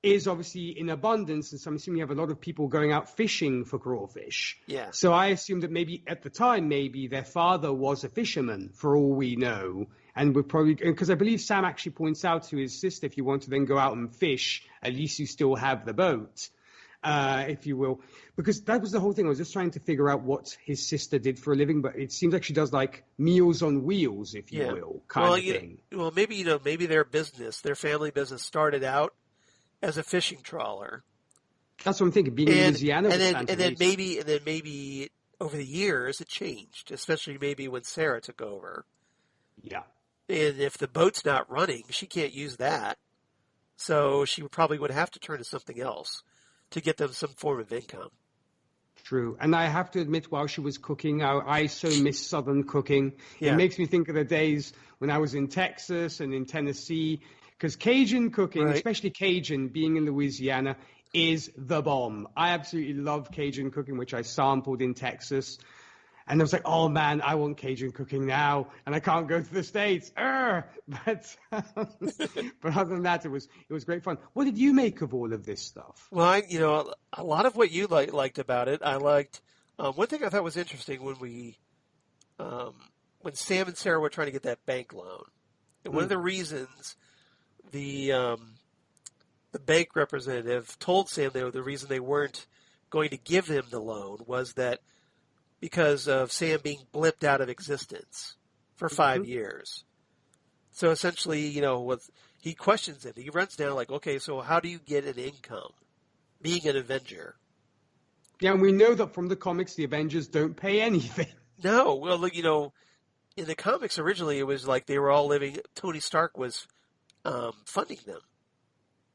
is obviously in abundance. And so I'm assuming you have a lot of people going out fishing for crawfish. Yeah. So I assume that maybe at the time, their father was a fisherman, for all we know. And would probably, because I believe Sam actually points out to his sister, if you want to then go out and fish, at least you still have the boat. If you will, because that was the whole thing. I was just trying to figure out what his sister did for a living, but it seems like she does like Meals on Wheels, if you will, kind of thing. Well, maybe their family business started out as a fishing trawler. That's what I'm thinking. Being in Louisiana, and then maybe over the years it changed, especially maybe when Sarah took over. Yeah. And if the boat's not running, she can't use that, so she probably would have to turn to something else to get them some form of income. True. And I have to admit, while she was cooking, I so miss Southern cooking. Yeah. It makes me think of the days when I was in Texas and in Tennessee, because Cajun cooking, especially Cajun, being in Louisiana, is the bomb. I absolutely love Cajun cooking, which I sampled in Texas. And I was like, oh, man, I want Cajun cooking now, and I can't go to the States. But other than that, it was great fun. What did you make of all of this stuff? Well, a lot of what you liked about it, I liked. One thing I thought was interesting when Sam and Sarah were trying to get that bank loan, and one of the reasons the bank representative told Sam the reason they weren't going to give him the loan was that because of Sam being blipped out of existence for 5 years. So essentially, he questions it. He runs down like, okay, so how do you get an income being an Avenger? Yeah, and we know that from the comics, the Avengers don't pay anything. No. Well, look, in the comics originally, it was like they were all living, Tony Stark was funding them.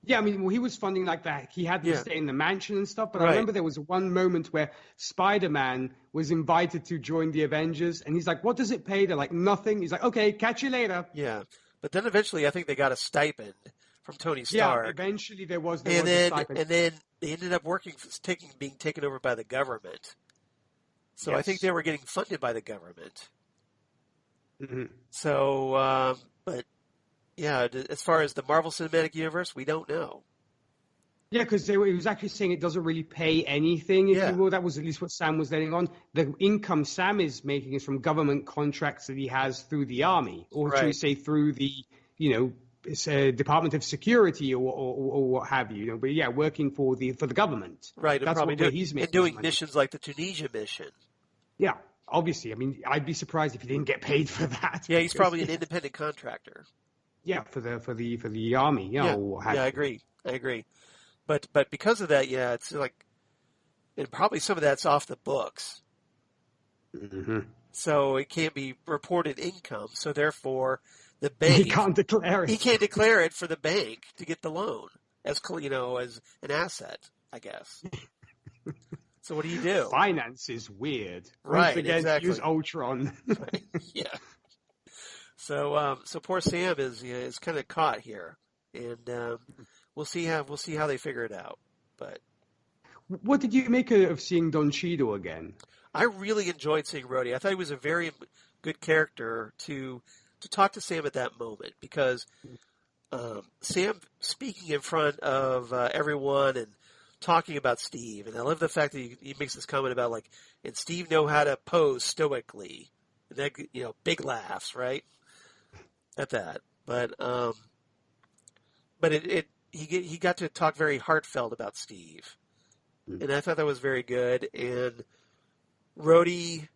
Yeah, I mean, he was funding like that. He had to stay in the mansion and stuff. But I remember there was one moment where Spider-Man was invited to join the Avengers. And he's like, what does it pay? They're like, nothing. He's like, okay, catch you later. Yeah. But then eventually I think they got a stipend from Tony Stark. Yeah, eventually there was a stipend. And then they ended up being taken over by the government. So I think they were getting funded by the government. Mm-hmm. So, but... yeah, as far as the Marvel Cinematic Universe, we don't know. Yeah, because he was actually saying it doesn't really pay anything, if you will. That was at least what Sam was letting on. The income Sam is making is from government contracts that he has through the army, or should we say through the, Department of Security or what have you. But yeah, working for the government. Right, and That's probably where he's making doing his money. missions like the Tunisia mission. Yeah, obviously. I mean, I'd be surprised if he didn't get paid for that. Yeah, he's probably an independent contractor. Yeah, for the army. Yeah, or what have I you. agree. But because of that, yeah, it's like, and probably some of that's off the books. Mm-hmm. So it can't be reported income. So therefore, the bank he can't declare it. He can't declare it for the bank to get the loan as an asset, I guess. So what do you do? Finance is weird. Right, Once again, exactly. use Ultron. Right. Yeah. So Poor Sam is kind of caught here, and we'll see how they figure it out. But what did you make of seeing Don Cheadle again? I really enjoyed seeing Rhodey. I thought he was a very good character to talk to Sam at that moment, because Sam speaking in front of everyone and talking about Steve, and I love the fact that he makes this comment about like, and Steve know how to pose stoically, and that, big laughs, at that. But he got to talk very heartfelt about Steve, and I thought that was very good. And Rhodey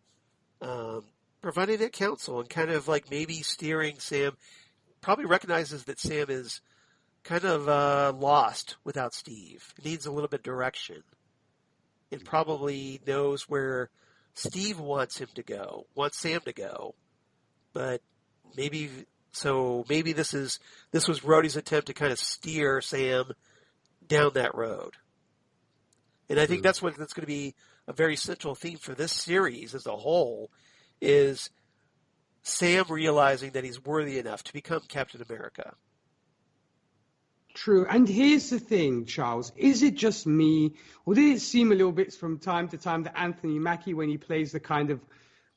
providing that counsel and kind of like maybe steering Sam. Probably recognizes that Sam is kind of lost without Steve. Needs a little bit of direction, and probably knows where Steve wants Sam to go. But maybe this was Rhodey's attempt to kind of steer Sam down that road. And I think that's going to be a very central theme for this series as a whole, is Sam realizing that he's worthy enough to become Captain America. True. And here's the thing, Charles. Is it just me, or did it seem a little bit from time to time that Anthony Mackie, when he plays the kind of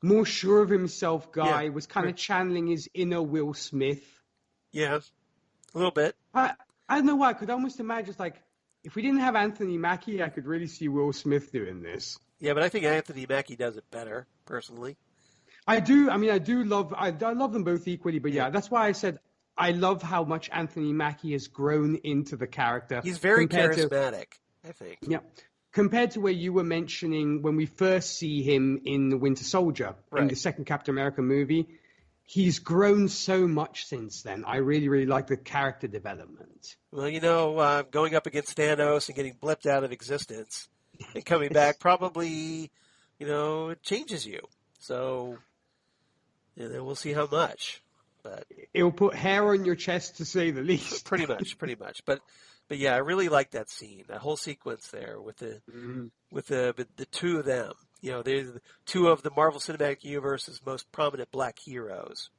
more sure of himself guy, was kind of channeling his inner Will Smith? Yeah, a little bit. I don't know why. I could almost imagine, like, if we didn't have Anthony Mackie, I could really see Will Smith doing this. Yeah, but I think Anthony Mackie does it better, personally. I do. I mean, I love them both equally, but yeah, that's why I said I love how much Anthony Mackie has grown into the character. He's very charismatic, I think. Yeah. Compared to where you were mentioning when we first see him in The Winter Soldier, in the second Captain America movie, he's grown so much since then. I really, really like the character development. Well, going up against Thanos and getting blipped out of existence and coming back probably, it changes you. So, we'll see how much. But it'll put hair on your chest, to say the least. Pretty much. But yeah, I really like that scene, that whole sequence there with the two of them. They're the two of the Marvel Cinematic Universe's most prominent black heroes.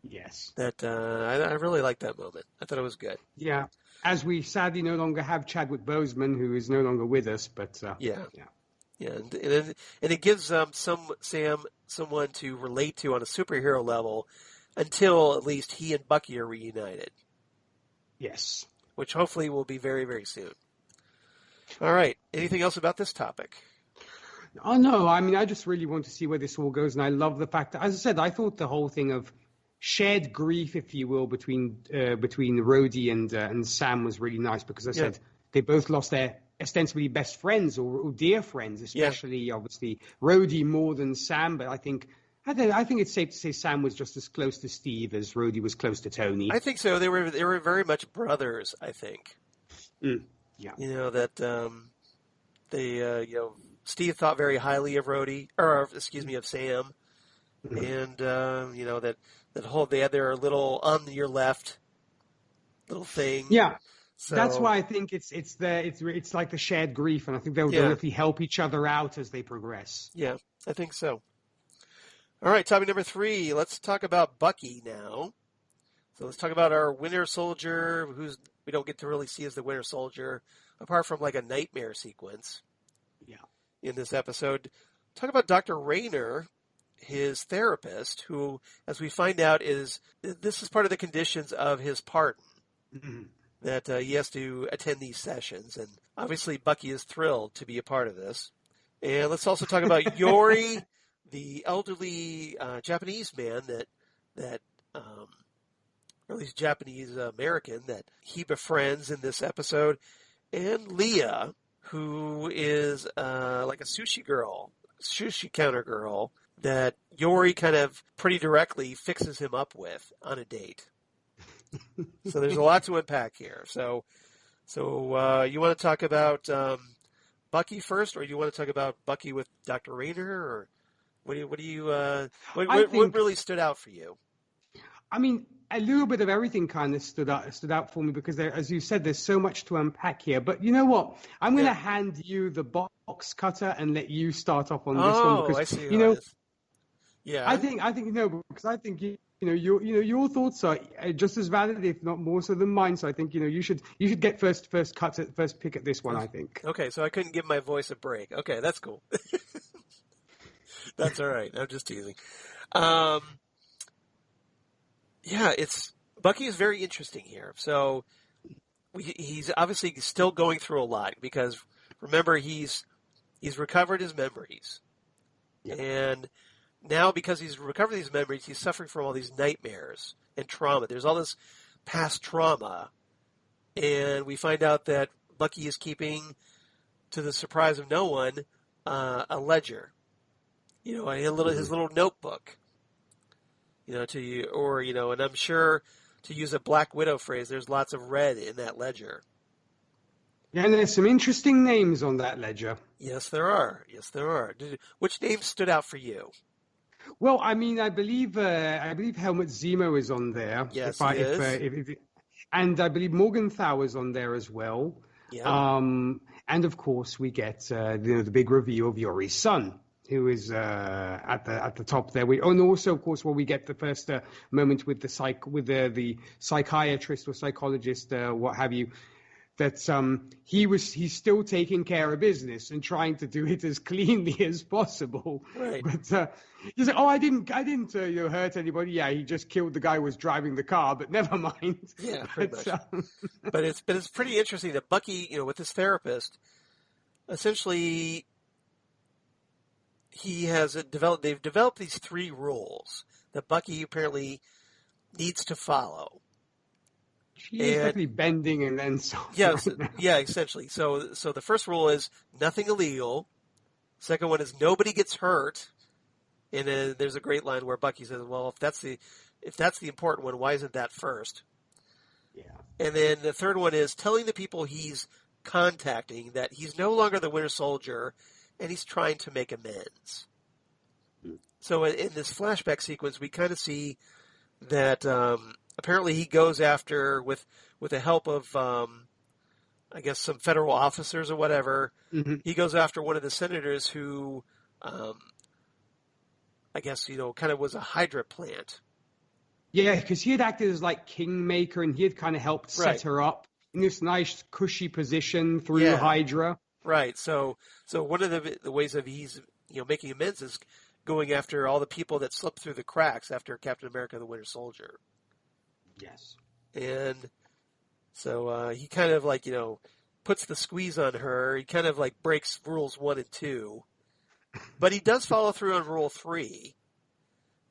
Yes. That I really like that moment. I thought it was good. Yeah. As we sadly no longer have Chadwick Boseman, who is no longer with us, but yeah, and it gives Sam someone to relate to on a superhero level until at least he and Bucky are reunited. Yes. Which hopefully will be very, very soon. All right. Anything else about this topic? Oh, no. I mean, I just really want to see where this all goes. And I love the fact that, as I said, I thought the whole thing of shared grief, if you will, between Rhodey and Sam was really nice, because I said they both lost their ostensibly best friends or dear friends, especially obviously Rhodey more than Sam. But I think it's safe to say Sam was just as close to Steve as Rhodey was close to Tony. I think so. They were very much brothers, I think. Yeah. Steve thought very highly of Rhodey, of Sam, and that whole they had their little on your left little thing. Yeah. So, that's why I think it's like the shared grief, and I think they'll definitely help each other out as they progress. Yeah, I think so. All right, topic number 3. Let's talk about Bucky now. So let's talk about our Winter Soldier, we don't get to really see as the Winter Soldier, apart from like a nightmare sequence. Yeah. In this episode, talk about Dr. Rayner, his therapist, who, as we find out, this is part of the conditions of his pardon. Mm-hmm. That he has to attend these sessions, and obviously Bucky is thrilled to be a part of this. And let's also talk about Yori, the elderly Japanese man that or at least Japanese American, that he befriends in this episode, and Leah, who is like a sushi counter girl that Yori kind of pretty directly fixes him up with on a date. So there's a lot to unpack here. So you want to talk about Bucky first, or you want to talk about Bucky with Dr. Rayner, or what really stood out for you? I mean, a little bit of everything kind of stood out for me because there, as you said, there's so much to unpack here. But you know what? I'm going to hand you the box cutter and let you start off on this one because I see you know. Yeah, I think because I think your thoughts are just as valid, if not more so than mine. So I think you should get first pick at this one. I think. Okay, so I couldn't give my voice a break. Okay, that's cool. That's all right. I'm just teasing. Yeah, Bucky is very interesting here. So he's obviously still going through a lot because remember he's recovered his memories, and now because he's recovered these memories, he's suffering from all these nightmares and trauma. There's all this past trauma, and we find out that Bucky is keeping, to the surprise of no one, a ledger. His little notebook. And I'm sure, to use a Black Widow phrase, there's lots of red in that ledger. Yeah, and there's some interesting names on that ledger. Yes, there are. Which names stood out for you? Well, I mean, I believe Helmut Zemo is on there. Yes, he is. And I believe Morgenthau is on there as well. Yeah. And of course, we get the big reveal of Yori's son, who is at the top there. And also, of course, we get the first moment with the psychiatrist or psychologist, what have you, that he's still taking care of business and trying to do it as cleanly as possible. Right. But he's like, I didn't hurt anybody. Yeah, he just killed the guy who was driving the car, but never mind. Yeah, pretty much. But it's pretty interesting that Bucky, with his therapist, essentially they've developed these 3 rules that Bucky apparently needs to follow. She is definitely bending and then so. Yeah, essentially. So the first rule is nothing illegal. Second one is nobody gets hurt. And there's a great line where Bucky says, "Well, if that's the important one, why isn't that first?" Yeah. And then the third one is telling the people he's contacting that he's no longer the Winter Soldier, and he's trying to make amends. So in this flashback sequence, we kind of see that apparently he goes after, with the help of, I guess, some federal officers or whatever, he goes after one of the senators who, I guess, kind of was a Hydra plant. Yeah, because he had acted as like kingmaker, and he had kind of helped set her up in this nice, cushy position through Hydra. Right. So one of the ways of he's making amends is going after all the people that slipped through the cracks after Captain America: The Winter Soldier. Yes. And so he kind of puts the squeeze on her. He kind of breaks rules 1 and 2, but he does follow through on rule 3.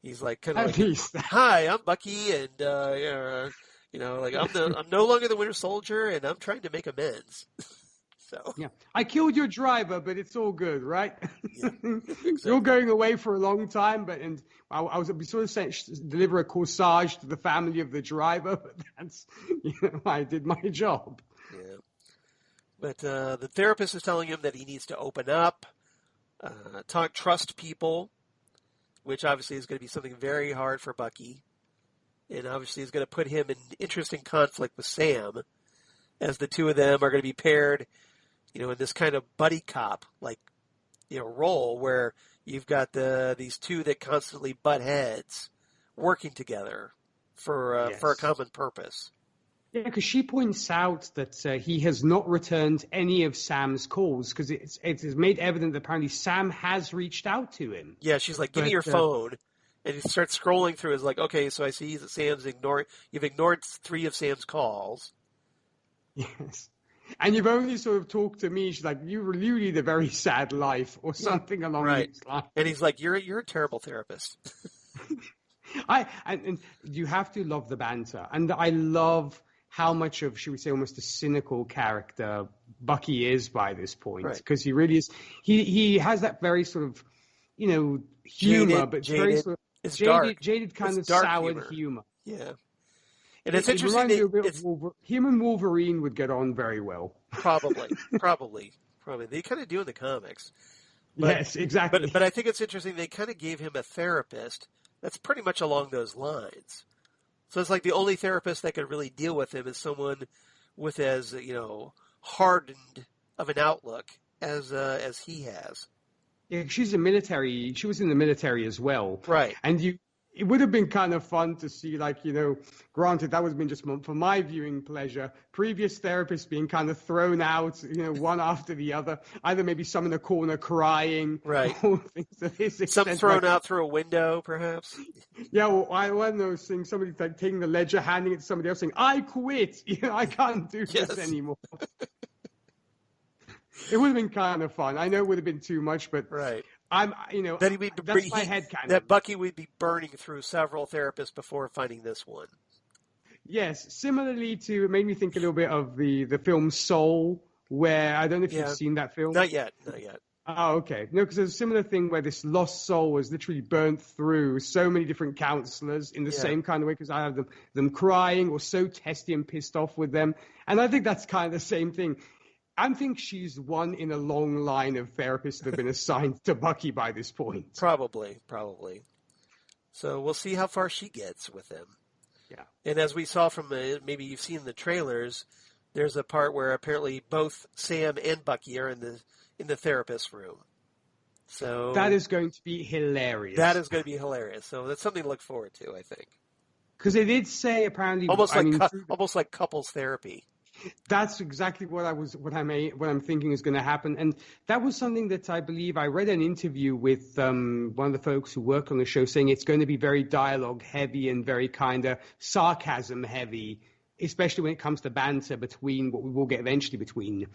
He's "Hi, I'm Bucky, and I'm no longer the Winter Soldier, and I'm trying to make amends." So yeah, I killed your driver, but it's all good, right? Yeah, exactly. You're going away for a long time, I was sort of saying deliver a corsage to the family of the driver, but that's I did my job. Yeah, but the therapist is telling him that he needs to open up, trust people, which obviously is going to be something very hard for Bucky, and obviously is going to put him in interesting conflict with Sam, as the two of them are going to be paired, in this kind of buddy cop role where you've got these two that constantly butt heads working together for a common purpose. Yeah, because she points out that he has not returned any of Sam's calls because it is made evident that apparently Sam has reached out to him. Yeah, she's like, "Give me your phone," and he starts scrolling through. Is like, "Okay, so I see that you've ignored 3 of Sam's calls." Yes. And you've only sort of talked to me. She's like, "You lead a very sad life," or something along these lines. And he's like, "You're a terrible therapist." And you have to love the banter, and I love how much of, should we say, almost a cynical character Bucky is by this point, because he really is. He has that very sort of, humor, but it's very sort of jaded kind of soured humor. Yeah, and it's interesting. It reminds me a bit of him and Wolverine would get on very well. Probably. They kind of do in the comics. But, yes, exactly. But I think it's interesting. They kind of gave him a therapist that's pretty much along those lines. So it's like the only therapist that could really deal with him is someone with as hardened of an outlook as he has. Yeah, she's a military. She was in the military as well, right? And it would have been kind of fun to see, granted that would have been just for my viewing pleasure, previous therapists being kind of thrown out, one after the other, either maybe some in a corner crying, right? Or things of this extent. Some thrown out through a window, perhaps. Yeah, well, one of those things, somebody taking the ledger, handing it to somebody else, saying, "I quit. I can't do this anymore." It would have been kind of fun. I know it would have been too much, but right. That's my headcanon. That Bucky would be burning through several therapists before finding this one. Yes, similarly to, it made me think a little bit of the film Soul, where, I don't know if you've seen that film. Not yet. Oh, okay. No, because there's a similar thing where this lost soul was literally burnt through so many different counselors in the same kind of way, because I have them crying or so testy and pissed off with them. And I think that's kind of the same thing. I think she's one in a long line of therapists that have been assigned to Bucky by this point. Probably. So we'll see how far she gets with him. Yeah. And as we saw from maybe you've seen the trailers, there's a part where apparently both Sam and Bucky are in the therapist room. So that is going to be hilarious. So that's something to look forward to, I think. Because they did say apparently almost like couples therapy. That's exactly what I'm thinking is going to happen. And that was something that I believe I read an interview with one of the folks who worked on the show saying it's going to be very dialogue heavy and very kind of sarcasm heavy, especially when it comes to banter between what we will get eventually between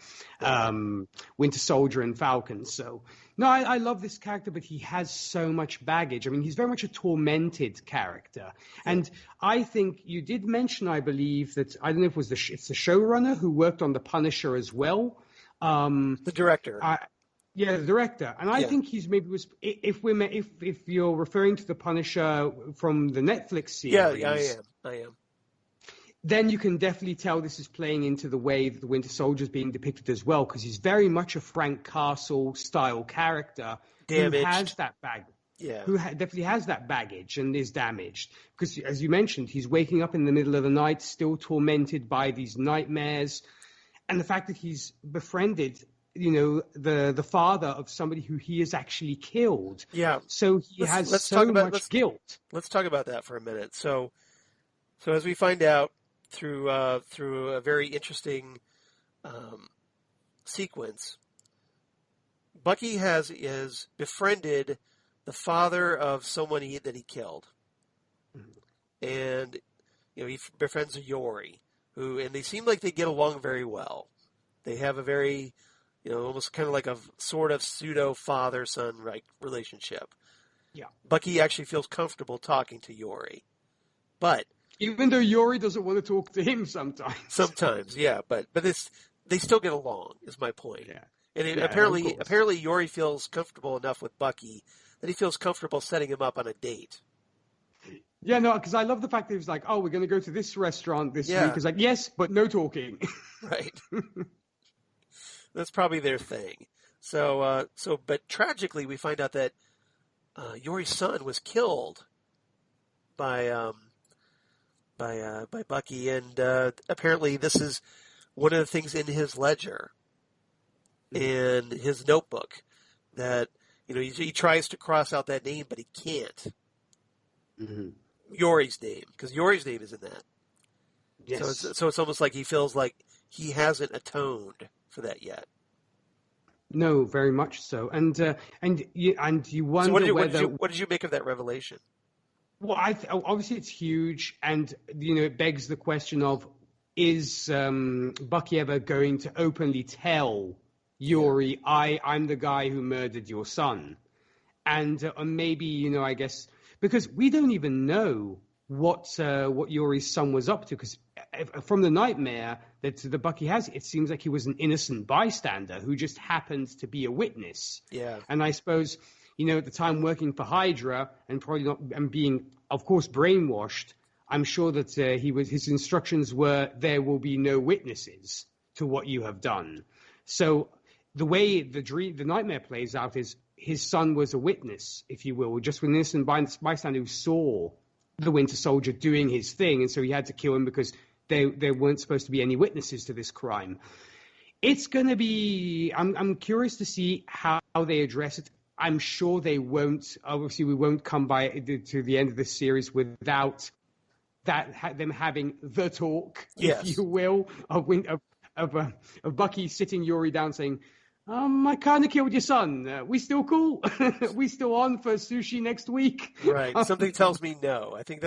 Winter Soldier and Falcon. So, no, I love this character, but he has so much baggage. I mean, he's very much a tormented character. And I think you did mention, I believe, that, I don't know if it was it's the showrunner who worked on The Punisher as well. The director. The director. And I think he's maybe was, if you're referring to The Punisher from the Netflix series. Yeah, I am. Then you can definitely tell this is playing into the way that the Winter Soldier is being depicted as well, because he's very much a Frank Castle-style character who has that definitely has that baggage and is damaged. Because, as you mentioned, he's waking up in the middle of the night, still tormented by these nightmares, and the fact that he's befriended, the father of somebody who he has actually killed. Yeah. So he has so much guilt. Let's talk about that for a minute. So as we find out, through a very interesting sequence, Bucky has befriended the father of someone that he killed, and he befriends Yori, and they seem like they get along very well. They have a very almost kind of like a sort of pseudo father-son relationship. Yeah, Bucky actually feels comfortable talking to Yori, but. Even though Yori doesn't want to talk to him sometimes. Sometimes, yeah, but they still get along, is my point. Yeah. And apparently Yori feels comfortable enough with Bucky that he feels comfortable setting him up on a date. Yeah, no, because I love the fact that he was like, "Oh, we're going to go to this restaurant this week." It's like, yes, but no talking. Right. That's probably their thing. But tragically, we find out that Yori's son was killed by Bucky, and apparently this is one of the things in his ledger, in his notebook, that he tries to cross out that name, but he can't. Mm-hmm. Yori's name, because Yori's name is in that. Yes. So it's almost like he feels like he hasn't atoned for that yet. No, very much so, and you wonder what did you make of that revelation? Well, obviously it's huge, and it begs the question of, is Bucky ever going to openly tell Yori, I'm the guy who murdered your son? And maybe, I guess, because we don't even know what Yuri's son was up to, because from the nightmare that the Bucky has, it seems like he was an innocent bystander who just happened to be a witness. Yeah. And I suppose, at the time working for Hydra and probably not, and being, of course, brainwashed, I'm sure that his instructions were, there will be no witnesses to what you have done. So the way the nightmare plays out is his son was a witness, if you will, just an innocent bystander who saw the Winter Soldier doing his thing, and so he had to kill him because there weren't supposed to be any witnesses to this crime. It's going to be... I'm curious to see how they address it. I'm sure they won't. Obviously, we won't come to the end of this series without them having the talk, yes. if you will, of Bucky sitting Yuri down saying, I kind of killed your son. We still cool? We still on for sushi next week? Right. Something tells me no. I think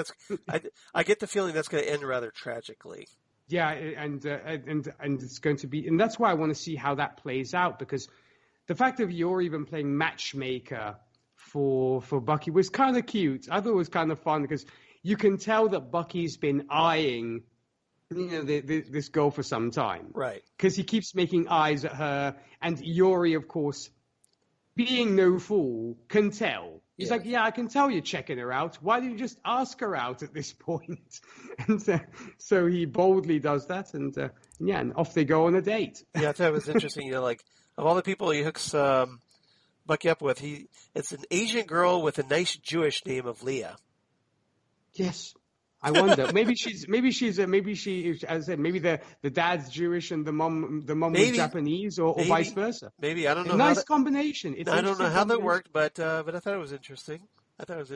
I get the feeling that's going to end rather tragically. Yeah, and it's going to be, and that's why I want to see how that plays out, because the fact of Yuri even playing matchmaker for Bucky was kind of cute. I thought it was kind of fun because you can tell that Bucky's been eyeing this girl for some time. Right. Because he keeps making eyes at her, and Yuri, of course, being no fool, can tell. He's like, yeah, I can tell you're checking her out. Why don't you just ask her out at this point? And so he boldly does that, and and off they go on a date. Yeah, I thought it was interesting. Like, of all the people he hooks Bucky up with, it's an Asian girl with a nice Jewish name of Leah. Yes. I wonder. Maybe she, as I said, maybe the dad's Jewish and the mom was Japanese, or vice versa. Maybe, I don't know. Nice combination. I don't know how that worked, but I thought it was interesting. I'm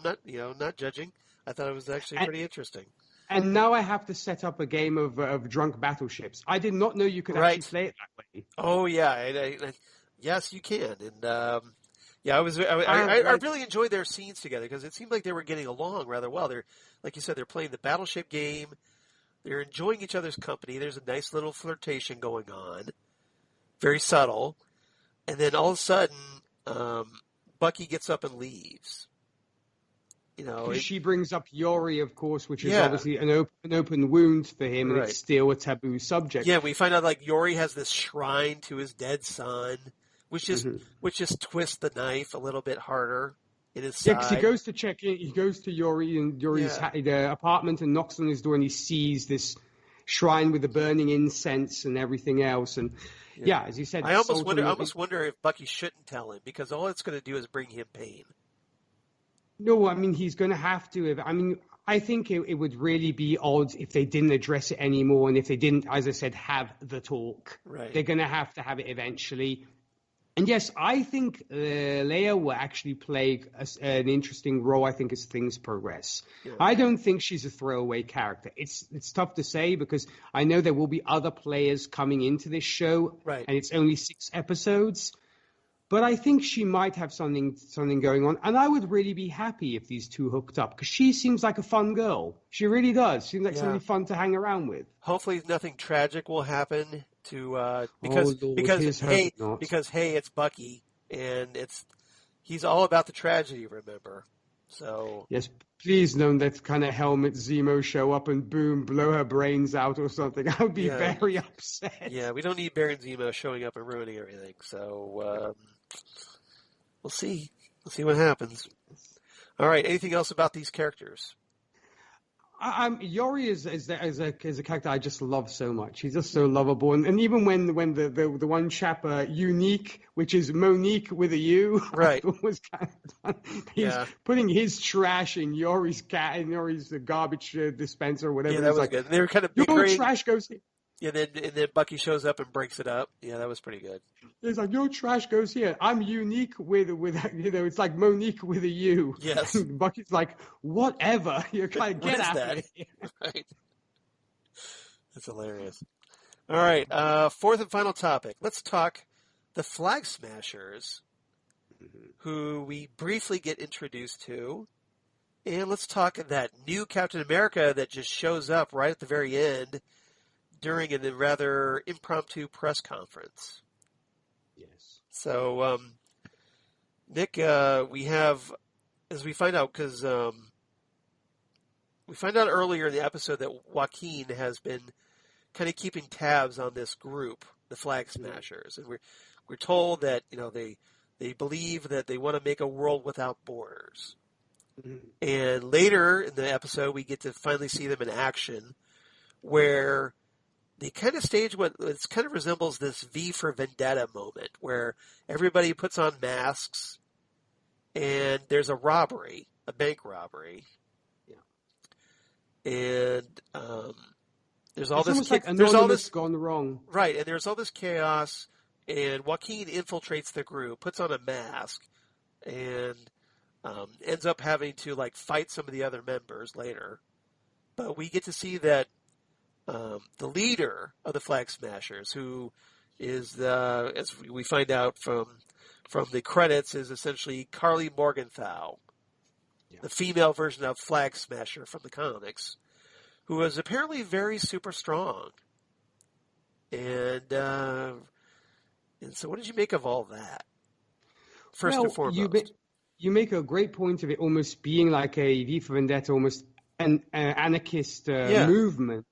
not judging. I thought it was actually pretty interesting. And now I have to set up a game of drunk battleships. I did not know you could actually play it that way. Oh yeah, yes you can, and. Yeah, I really enjoyed their scenes together because it seemed like they were getting along rather well. They're, like you said, they're playing the battleship game. They're enjoying each other's company. There's a nice little flirtation going on, very subtle. And then all of a sudden, Bucky gets up and leaves. She brings up Yuri, of course, which is obviously an open wound for him, and it's still a taboo subject. Yeah, we find out like Yuri has this shrine to his dead son. Which just twists the knife a little bit harder in his side. Yeah, because he goes to check in. He goes to Yuri's apartment and knocks on his door, and he sees this shrine with the burning incense and everything else. And as you said, I almost wonder if Bucky shouldn't tell him, because all it's going to do is bring him pain. No, I mean he's going to have to. I mean, I think it would really be odd if they didn't address it anymore, and if they didn't, as I said, have the talk. Right. They're going to have it eventually. And yes, I think Leia will actually play an interesting role, I think, as things progress. Yeah. I don't think she's a throwaway character. It's tough to say because I know there will be other players coming into this show, and it's only 6 episodes. But I think she might have something going on. And I would really be happy if these two hooked up, because she seems like a fun girl. She really does. Seems like somebody fun to hang around with. Hopefully nothing tragic will happen because it's Bucky, and he's all about the tragedy, remember? So yes, please don't let kind of Helmet Zemo show up and boom, blow her brains out or something. I would be very upset. Yeah, we don't need Baron Zemo showing up and ruining everything. So we'll see. We'll see what happens. All right. Anything else about these characters? Yuri is a character I just love so much. He's just so lovable, and even when the one chap Unique, which is Monique with a U, right, was kind of fun. He's putting his trash in Yuri's garbage dispenser or whatever. Yeah, that was good. They were kind of your trash goes here. Yeah, and then Bucky shows up and breaks it up. Yeah, that was pretty good. It's like, your trash goes here. I'm Unique with it's like Monique with a U. Yes. And Bucky's like, whatever. You're kind of get out of here. Right. That's hilarious. All right, fourth and final topic. Let's talk the Flag Smashers, who we briefly get introduced to. And let's talk that new Captain America that just shows up right at the very end during a rather impromptu press conference. Yes. So, Nick, we have as we find out, because we find out earlier in the episode that Joaquin has been kind of keeping tabs on this group, the Flag Smashers, and we're told that they believe that they want to make a world without borders. Mm-hmm. And later in the episode, we get to finally see them in action, where they kind of stage what kind of resembles this V for Vendetta moment, where everybody puts on masks, and there's a robbery, a bank robbery. And there's all this. Like there's all this gone wrong, right? And there's all this chaos. And Joaquin infiltrates the group, puts on a mask, and ends up having to fight some of the other members later. But we get to see that the leader of the Flag Smashers, who is as we find out from the credits, is essentially Carly Morgenthau. The female version of Flag Smasher from the comics, who was apparently very super strong. And so what did you make of all that? First and foremost. You make a great point of it almost being like a V for Vendetta, almost an anarchist movement.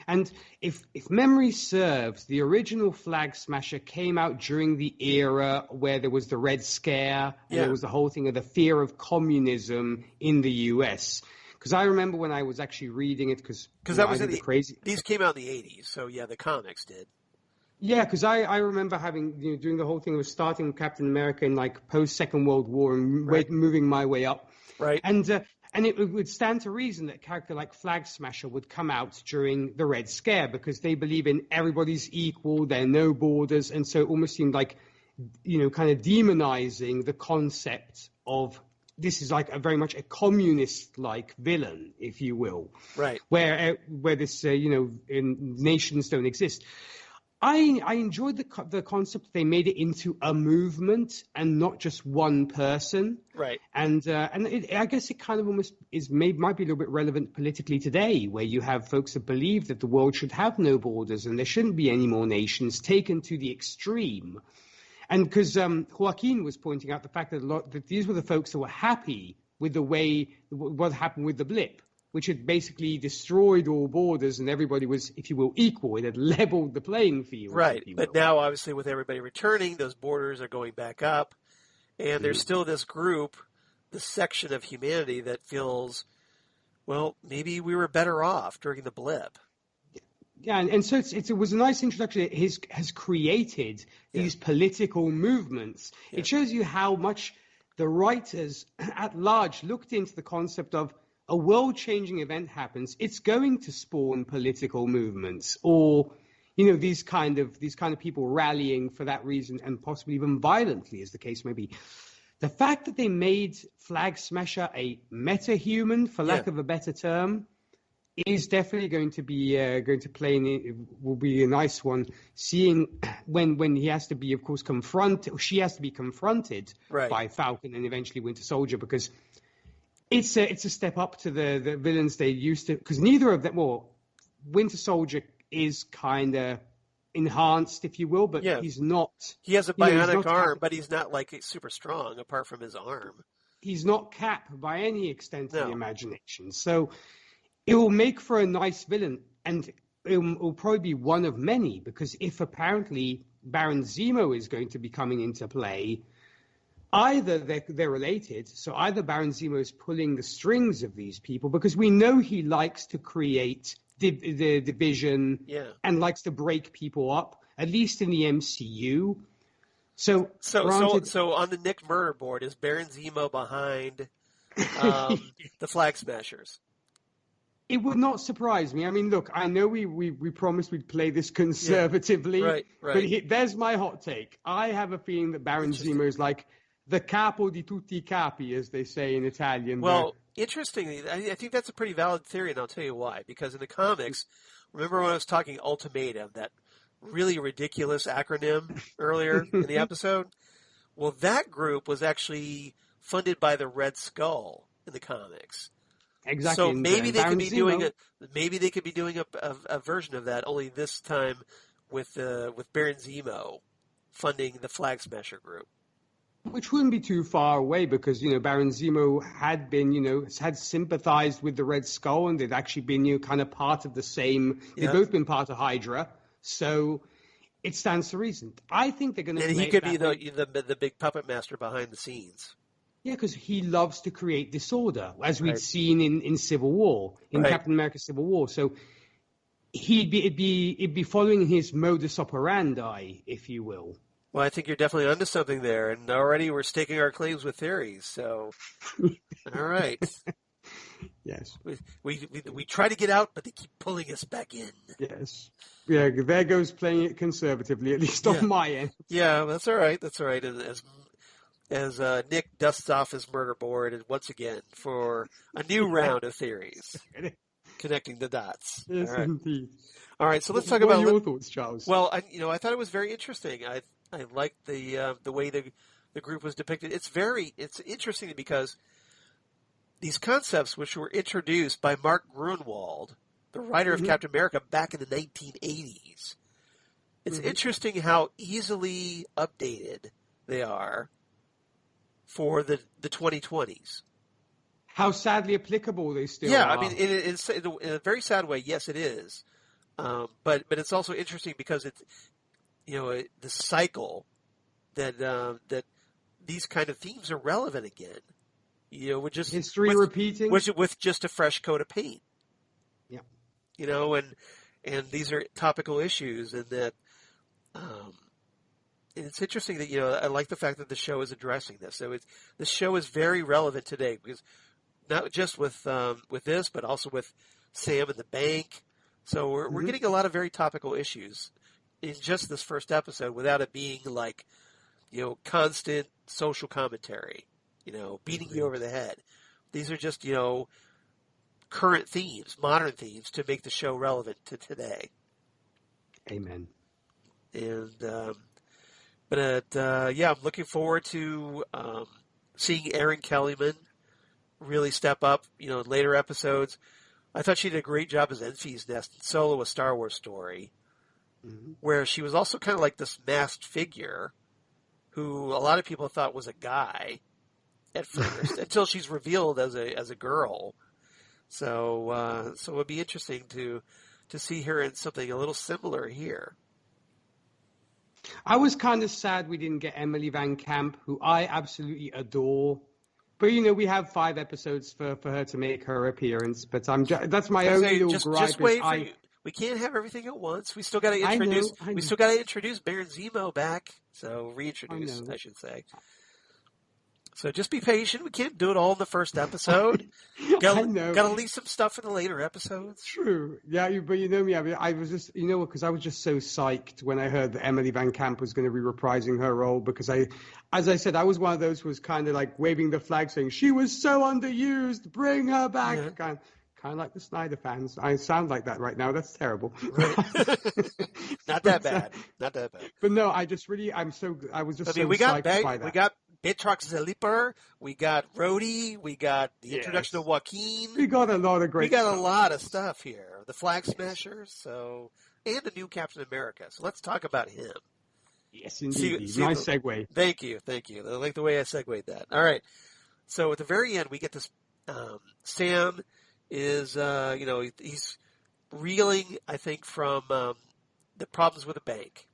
And if memory serves, the original Flag Smasher came out during the era where there was the Red Scare, and there was the whole thing of the fear of communism in the U.S. Because I remember when I was actually reading it, because that was these came out in the 80s, so the comics did. Yeah, because I remember doing the whole thing of starting with Captain America in post Second World War and moving my way up. Right. And it would stand to reason that a character like Flag Smasher would come out during the Red Scare because they believe in everybody's equal, there are no borders, and so it almost seemed like, kind of demonizing the concept of this is very much a communist-like villain, if you will. Right. Where this, nations don't exist. I enjoyed the concept. They made it into a movement and not just one person. Right. And I guess it kind of almost might be a little bit relevant politically today, where you have folks that believe that the world should have no borders and there shouldn't be any more nations, taken to the extreme. And because Joaquin was pointing out the fact that these were the folks that were happy with the way what happened with the blip, which had basically destroyed all borders and everybody was, if you will, equal. It had leveled the playing field. Right. But now, obviously, with everybody returning, those borders are going back up. And there's still this group, this section of humanity that feels, well, maybe we were better off during the blip. Yeah, and so it was a nice introduction. It has created these political movements. Yeah. It shows you how much the writers at large looked into the concept of a world-changing event happens, it's going to spawn political movements or, these kind of people rallying for that reason and possibly even violently, as the case may be. The fact that they made Flag Smasher a meta-human, for lack of a better term, is definitely going to be will be a nice one. Seeing when he has to be, of course, she has to be confronted by Falcon and eventually Winter Soldier, because it's a step up to the villains they used to, because neither of them. Well, Winter Soldier is kind of enhanced, if you will, but he's not. He has a bionic arm, but he's not super strong apart from his arm. He's not Cap by any extent of the imagination. So it will make for a nice villain, and it will probably be one of many, because if apparently Baron Zemo is going to be coming into play, either they're related, so either Baron Zemo is pulling the strings of these people, because we know he likes to create the division and likes to break people up, at least in the MCU. So on the Nick murder board, is Baron Zemo behind the Flag Smashers? It would not surprise me. I mean, look, I know we promised we'd play this conservatively, right. But there's my hot take. I have a feeling that Baron Zemo is like the capo di tutti I capi, as they say in Italian. Well, interestingly, I think that's a pretty valid theory, and I'll tell you why. Because in the comics, remember when I was talking Ultimatum, that really ridiculous acronym earlier in the episode? Well, that group was actually funded by the Red Skull in the comics. Exactly. So maybe they could be doing it. Maybe they could be doing a version of that, only this time with Baron Zemo funding the Flag Smasher group. Which wouldn't be too far away because, Baron Zemo had been, had sympathized with the Red Skull and they'd actually been, kind of part of the same, they've Yeah. both been part of Hydra. So it stands to reason. I think they're going to And play he it could that be way. the big puppet master behind the scenes. Yeah, because he loves to create disorder, as we'd Right. seen in Civil War, in Right. Captain America Civil War. So it'd be following his modus operandi, if you will. Well, I think you're definitely onto something there, and already we're staking our claims with theories. So, all right, Yes. we try to get out, but they keep pulling us back in. Yes. Yeah, there goes playing it conservatively, at least Yeah. on my end. Yeah, that's all right. That's all right. And as Nick dusts off his murder board, and once again for a new round of theories, connecting the dots. Yes, All right. indeed. All right. So let's talk What about are your thoughts, Charles? Well, I thought it was very interesting. I liked the way the group was depicted. It's interesting because these concepts, which were introduced by Mark Gruenwald, the writer of Captain America back in the 1980s, it's interesting how easily updated they are for the 2020s. How sadly applicable they still Yeah, are. I mean, in a very sad way, yes, it is. But it's also interesting because it's the cycle that these kind of themes are relevant again. With just History repeating. with just a fresh coat of paint. Yeah. And these are topical issues, and that and it's interesting that I like the fact that the show is addressing this. So the show is very relevant today because not just with this, but also with Sam and the bank. So we're getting a lot of very topical issues in just this first episode without it being like, constant social commentary, beating you over the head. These are just, current themes, modern themes to make the show relevant to today. Amen. And, I'm looking forward to seeing Erin Kellyman really step up, in later episodes. I thought she did a great job as Enfys Nest in Solo, a Star Wars story, where she was also kind of like this masked figure who a lot of people thought was a guy at first until she's revealed as a girl. So it would be interesting to see her in something a little similar here. I was kind of sad we didn't get Emily Van Camp, who I absolutely adore. But, we have 5 episodes for her to make her appearance. But that's my only little gripe. Just wait for you. We can't have everything at once. We still got to introduce. I know. We still got to introduce Baron Zemo back. So reintroduce, I should say. So just be patient. We can't do it all in the first episode. Got to leave some stuff in the later episodes. True. Yeah, but you know me. I mean, I was just, because I was just so psyched when I heard that Emily Van Camp was going to be reprising her role because as I said, I was one of those who was kind of like waving the flag saying, she was so underused, bring her back. Yeah. Kind of like the Snyder fans. I sound like that right now. That's terrible. Right. Not that bad. Not that bad. But no, I was just psyched by that. We got Batroc Zeliper, we got Rhodey, we got the introduction of Joaquin. We got a lot of great stuff. We got a lot of stuff here. The Flag Smashers, and the new Captain America. So let's talk about him. Yes, indeed. Nice segue. Thank you. I like the way I segued that. All right. So at the very end, we get this, Sam is, he's reeling, I think, from the problems with the bank.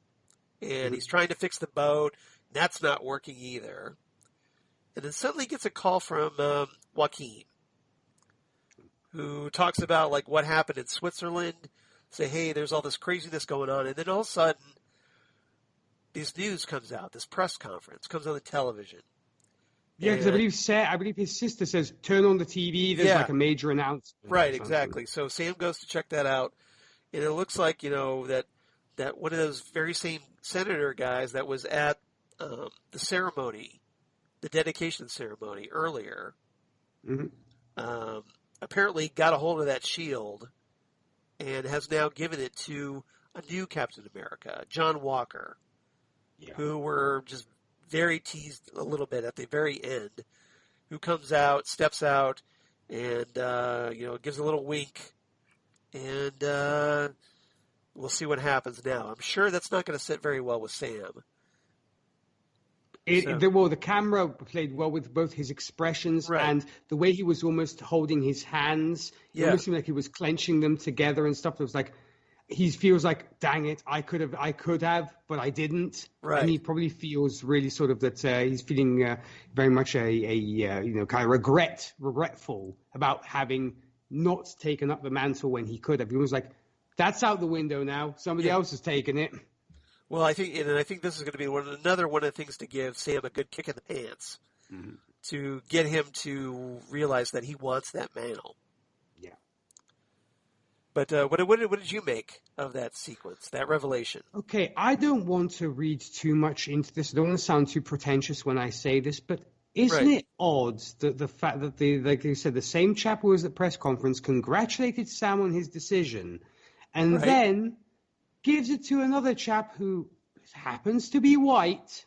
And he's trying to fix the boat. That's not working either. And then suddenly he gets a call from Joaquin, who talks about like what happened in Switzerland. Say, hey, there's all this craziness going on. And then all of a sudden, this news comes out. This press conference comes on the television. Yeah, because I believe his sister says, turn on the TV. There's like a major announcement. Right, exactly. So Sam goes to check that out. And it looks like, that one of those very same senator guys that was at the ceremony, the dedication ceremony earlier, apparently got a hold of that shield and has now given it to a new Captain America, John Walker, who were just very teased a little bit at the very end, who comes out, steps out, and, gives a little wink, and we'll see what happens now. I'm sure that's not going to sit very well with Sam. The camera played well with both his expressions and the way he was almost holding his hands. It almost seemed like he was clenching them together and stuff. It was like he feels like, dang it, I could have, but I didn't. Right. And he probably feels really sort of that he's feeling very much kind of regretful about having not taken up the mantle when he could have. He was like, that's out the window now. Somebody else has taken it. Well, I think this is going to be another one of the things to give Sam a good kick in the pants to get him to realize that he wants that mantle. Yeah. But what did you make of that sequence, that revelation? Okay, I don't want to read too much into this. I don't want to sound too pretentious when I say this, but isn't it odd that the fact that like you said, the same chap who was at the press conference congratulated Sam on his decision, and then gives it to another chap who happens to be white,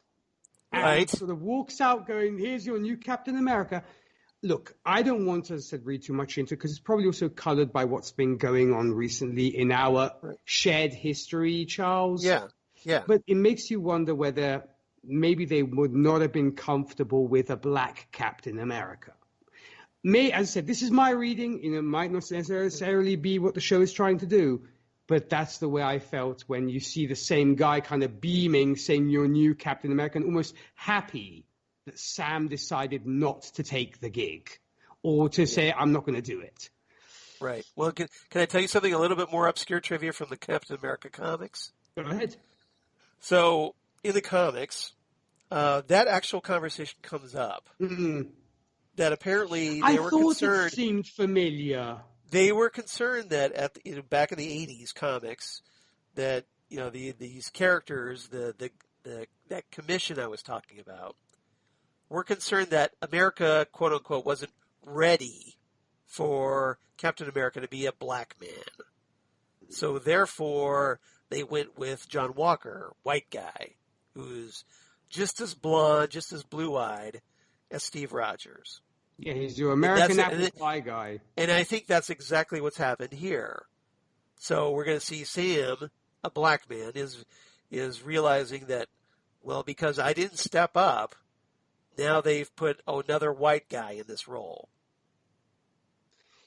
and sort of walks out going, here's your new Captain America. Look, I don't want to, as I said, read too much into it because it's probably also colored by what's been going on recently in our shared history, Charles. Yeah. But it makes you wonder whether maybe they would not have been comfortable with a black Captain America. As I said, this is my reading. It might not necessarily be what the show is trying to do. But that's the way I felt when you see the same guy kind of beaming, saying you're new Captain America, and almost happy that Sam decided not to take the gig or to say, I'm not going to do it. Right. Well, can I tell you something a little bit more obscure trivia from the Captain America comics? Go ahead. So in the comics, that actual conversation comes up. Mm-hmm. That apparently they were concerned. It seemed familiar. They were concerned that back in the 80s comics, that these characters, that commission I was talking about, were concerned that America, quote unquote, wasn't ready for Captain America to be a black man. So therefore, they went with John Walker, white guy, who's just as blonde, just as blue-eyed as Steve Rogers. Yeah, he's your American apple pie guy. And I think that's exactly what's happened here. So we're going to see Sam, a black man, is realizing that, well, because I didn't step up, now they've put another white guy in this role.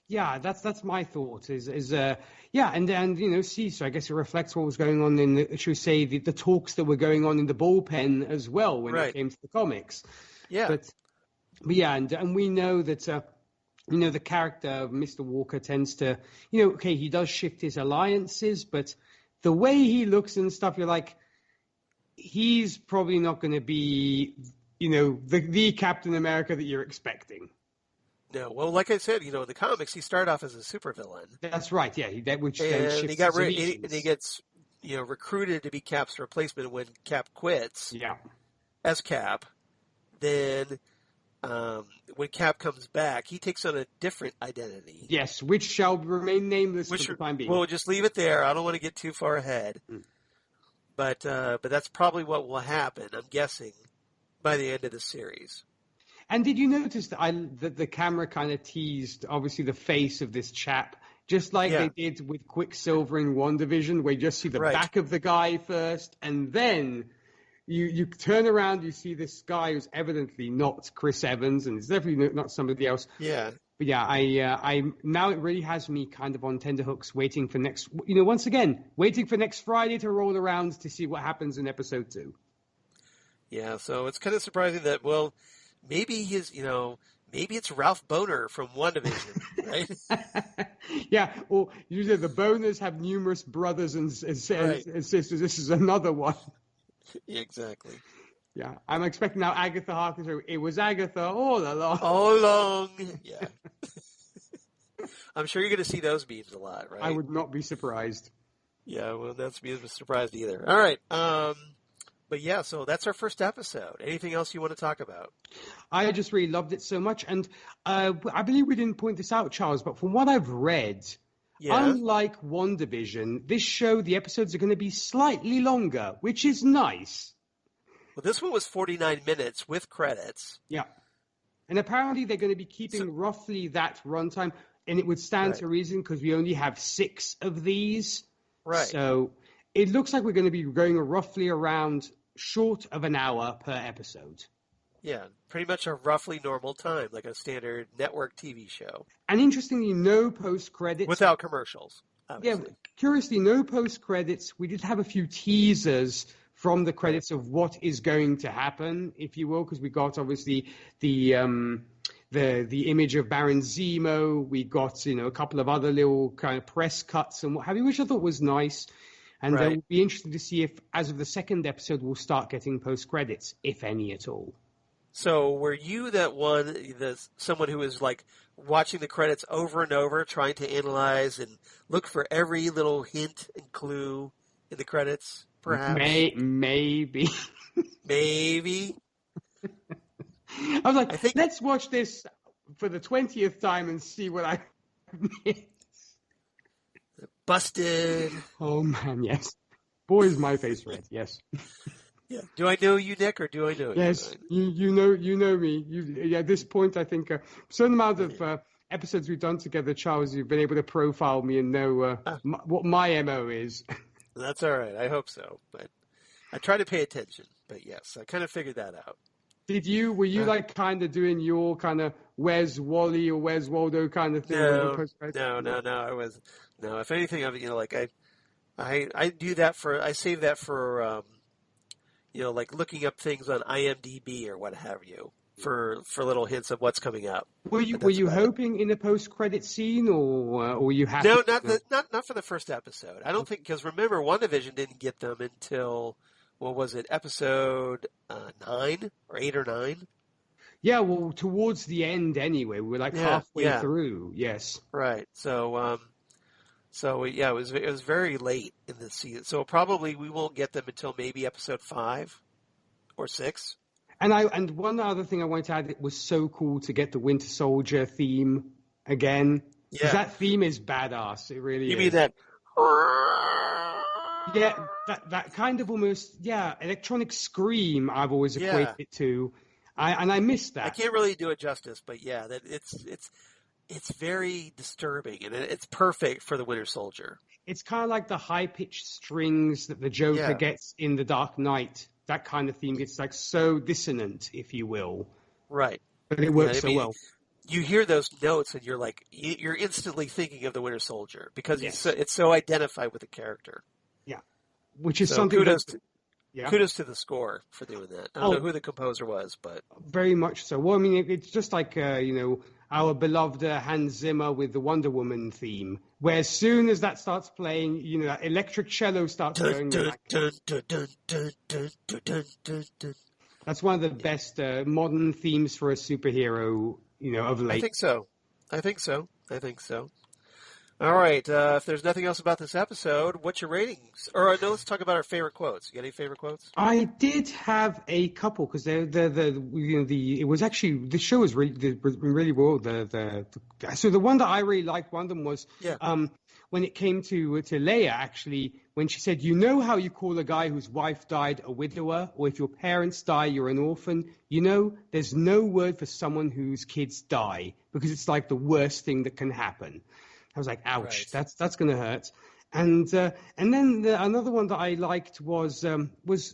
Yeah, that's my thought. And so I guess it reflects what was going on in the talks that were going on in the bullpen as well when it came to the comics. Yeah. But yeah, and we know that the character of Mr. Walker tends to, he does shift his alliances, but the way he looks and stuff, you're like, he's probably not going to be, the Captain America that you're expecting. No, well, like I said, in the comics, he started off as a supervillain. That's right, yeah. He gets recruited to be Cap's replacement when Cap quits. Yeah. As Cap, then when Cap comes back, he takes on a different identity. Yes, which shall remain nameless for the time being. We'll just leave it there. I don't want to get too far ahead. But that's probably what will happen, I'm guessing, by the end of the series. And did you notice that the camera kind of teased, obviously, the face of this chap, just like they did with Quicksilver in WandaVision, where you just see the back of the guy first, and then you turn around, you see this guy who's evidently not Chris Evans, and it's definitely not somebody else. Yeah. But yeah, I now it really has me kind of on tenterhooks, waiting for next Friday to roll around to see what happens in episode 2. Yeah, so it's kind of surprising that, well, maybe maybe it's Ralph Boner from WandaVision, right? Yeah, or usually the Boners have numerous brothers and sisters. This is another one. Exactly. Yeah, I'm expecting now Agatha Harkness. It was Agatha all along. All along. Yeah. I'm sure you're going to see those memes a lot, right? I would not be surprised. Yeah, well, that's me surprised either. All right. But yeah, so that's our first episode. Anything else you want to talk about? I just really loved it so much. And I believe we didn't point this out, Charles, but from what I've read, unlike WandaVision, this show, the episodes are going to be slightly longer, which is nice. Well, this one was 49 minutes with credits. Yeah. And apparently they're going to be keeping roughly that runtime. And it would stand to reason because we only have 6 of these. Right. So it looks like we're going to be going roughly around short of an hour per episode. Yeah, pretty much a roughly normal time, like a standard network TV show. And interestingly, no post-credits. Without commercials, Yeah, obviously. curiously, no post-credits. We did have a few teasers from the credits of what is going to happen, if you will, because we got obviously the image of Baron Zemo. We got a couple of other little kind of press cuts and what have you, which I thought was nice. And it will be interesting to see if, as of the second episode, we'll start getting post-credits, if any at all. So were you someone who was like watching the credits over and over, trying to analyze and look for every little hint and clue in the credits, perhaps? Maybe. Maybe. I was like, let's watch this for the 20th time and see what I missed. Busted. Oh, man, yes. Boy, is my face red, yes. Yeah. Do I know you, Nick, or do I know you? Yes, you know me. At this point, I think a certain amount of episodes we've done together, Charles, you've been able to profile me and know what my MO is. That's all right. I hope so. But I try to pay attention. But yes, I kind of figured that out. Were you like kind of doing your kind of where's Wally or where's Waldo kind of thing? No. If anything, I do that I save that for, like looking up things on IMDb or what have you for little hints of what's coming up. Were you hoping in a post-credit scene or were you happy? No, not for the first episode. I don't think, because remember, WandaVision didn't get them until, what was it, episode 9 or 8 or 9? Yeah, well, towards the end anyway. We were like halfway through. Yes. Right. So it was very late in the season. So probably we won't get them until maybe episode 5 or 6. And one other thing I wanted to add, it was so cool to get the Winter Soldier theme again. Yeah. That theme is badass. It really is. You mean that? Yeah, that kind of almost, electronic scream I've always equated it to. I miss that. I can't really do it justice, but yeah, that it's very disturbing, and it's perfect for the Winter Soldier. It's kind of like the high-pitched strings that the Joker gets in The Dark Knight. That kind of theme gets like so dissonant, if you will. Right. But it works so well. You hear those notes, and you're instantly thinking of the Winter Soldier because it's so identified with the character. Yeah, which is something. Kudos to the score for doing that. I don't know who the composer was, but very much so. Well, I mean, it's just like our beloved Hans Zimmer with the Wonder Woman theme, where as soon as that starts playing, that electric cello starts going. That's one of the best modern themes for a superhero, of late. I think so. All right. If there's nothing else about this episode, what's your ratings? Or no, let's talk about our favorite quotes. You got any favorite quotes? I did have a couple because it was actually the show was really well. So the one that I really liked, one of them was when it came to Leia, actually, when she said, how you call a guy whose wife died a widower, or if your parents die, you're an orphan. There's no word for someone whose kids die because it's like the worst thing that can happen. I was like, ouch, that's going to hurt. And then another one that I liked was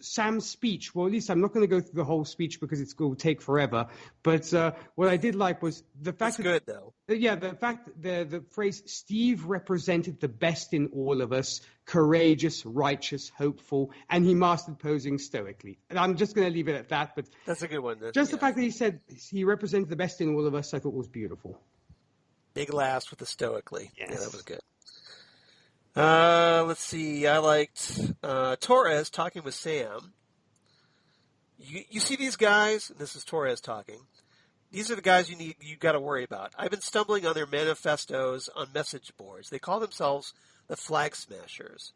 Sam's speech. Well, at least I'm not going to go through the whole speech because it's going to take forever. But what I did like was the fact good, though. The fact the phrase, Steve represented the best in all of us, courageous, righteous, hopeful, and he mastered posing stoically. And I'm just going to leave it at that. But that's a good one. The fact that he said he represented the best in all of us, I thought was beautiful. Big laughs with the stoically. Yes. Yeah, that was good. Let's see. I liked Torres talking with Sam. You see these guys? This is Torres talking. These are the guys you got to worry about. I've been stumbling on their manifestos on message boards. They call themselves the Flag Smashers.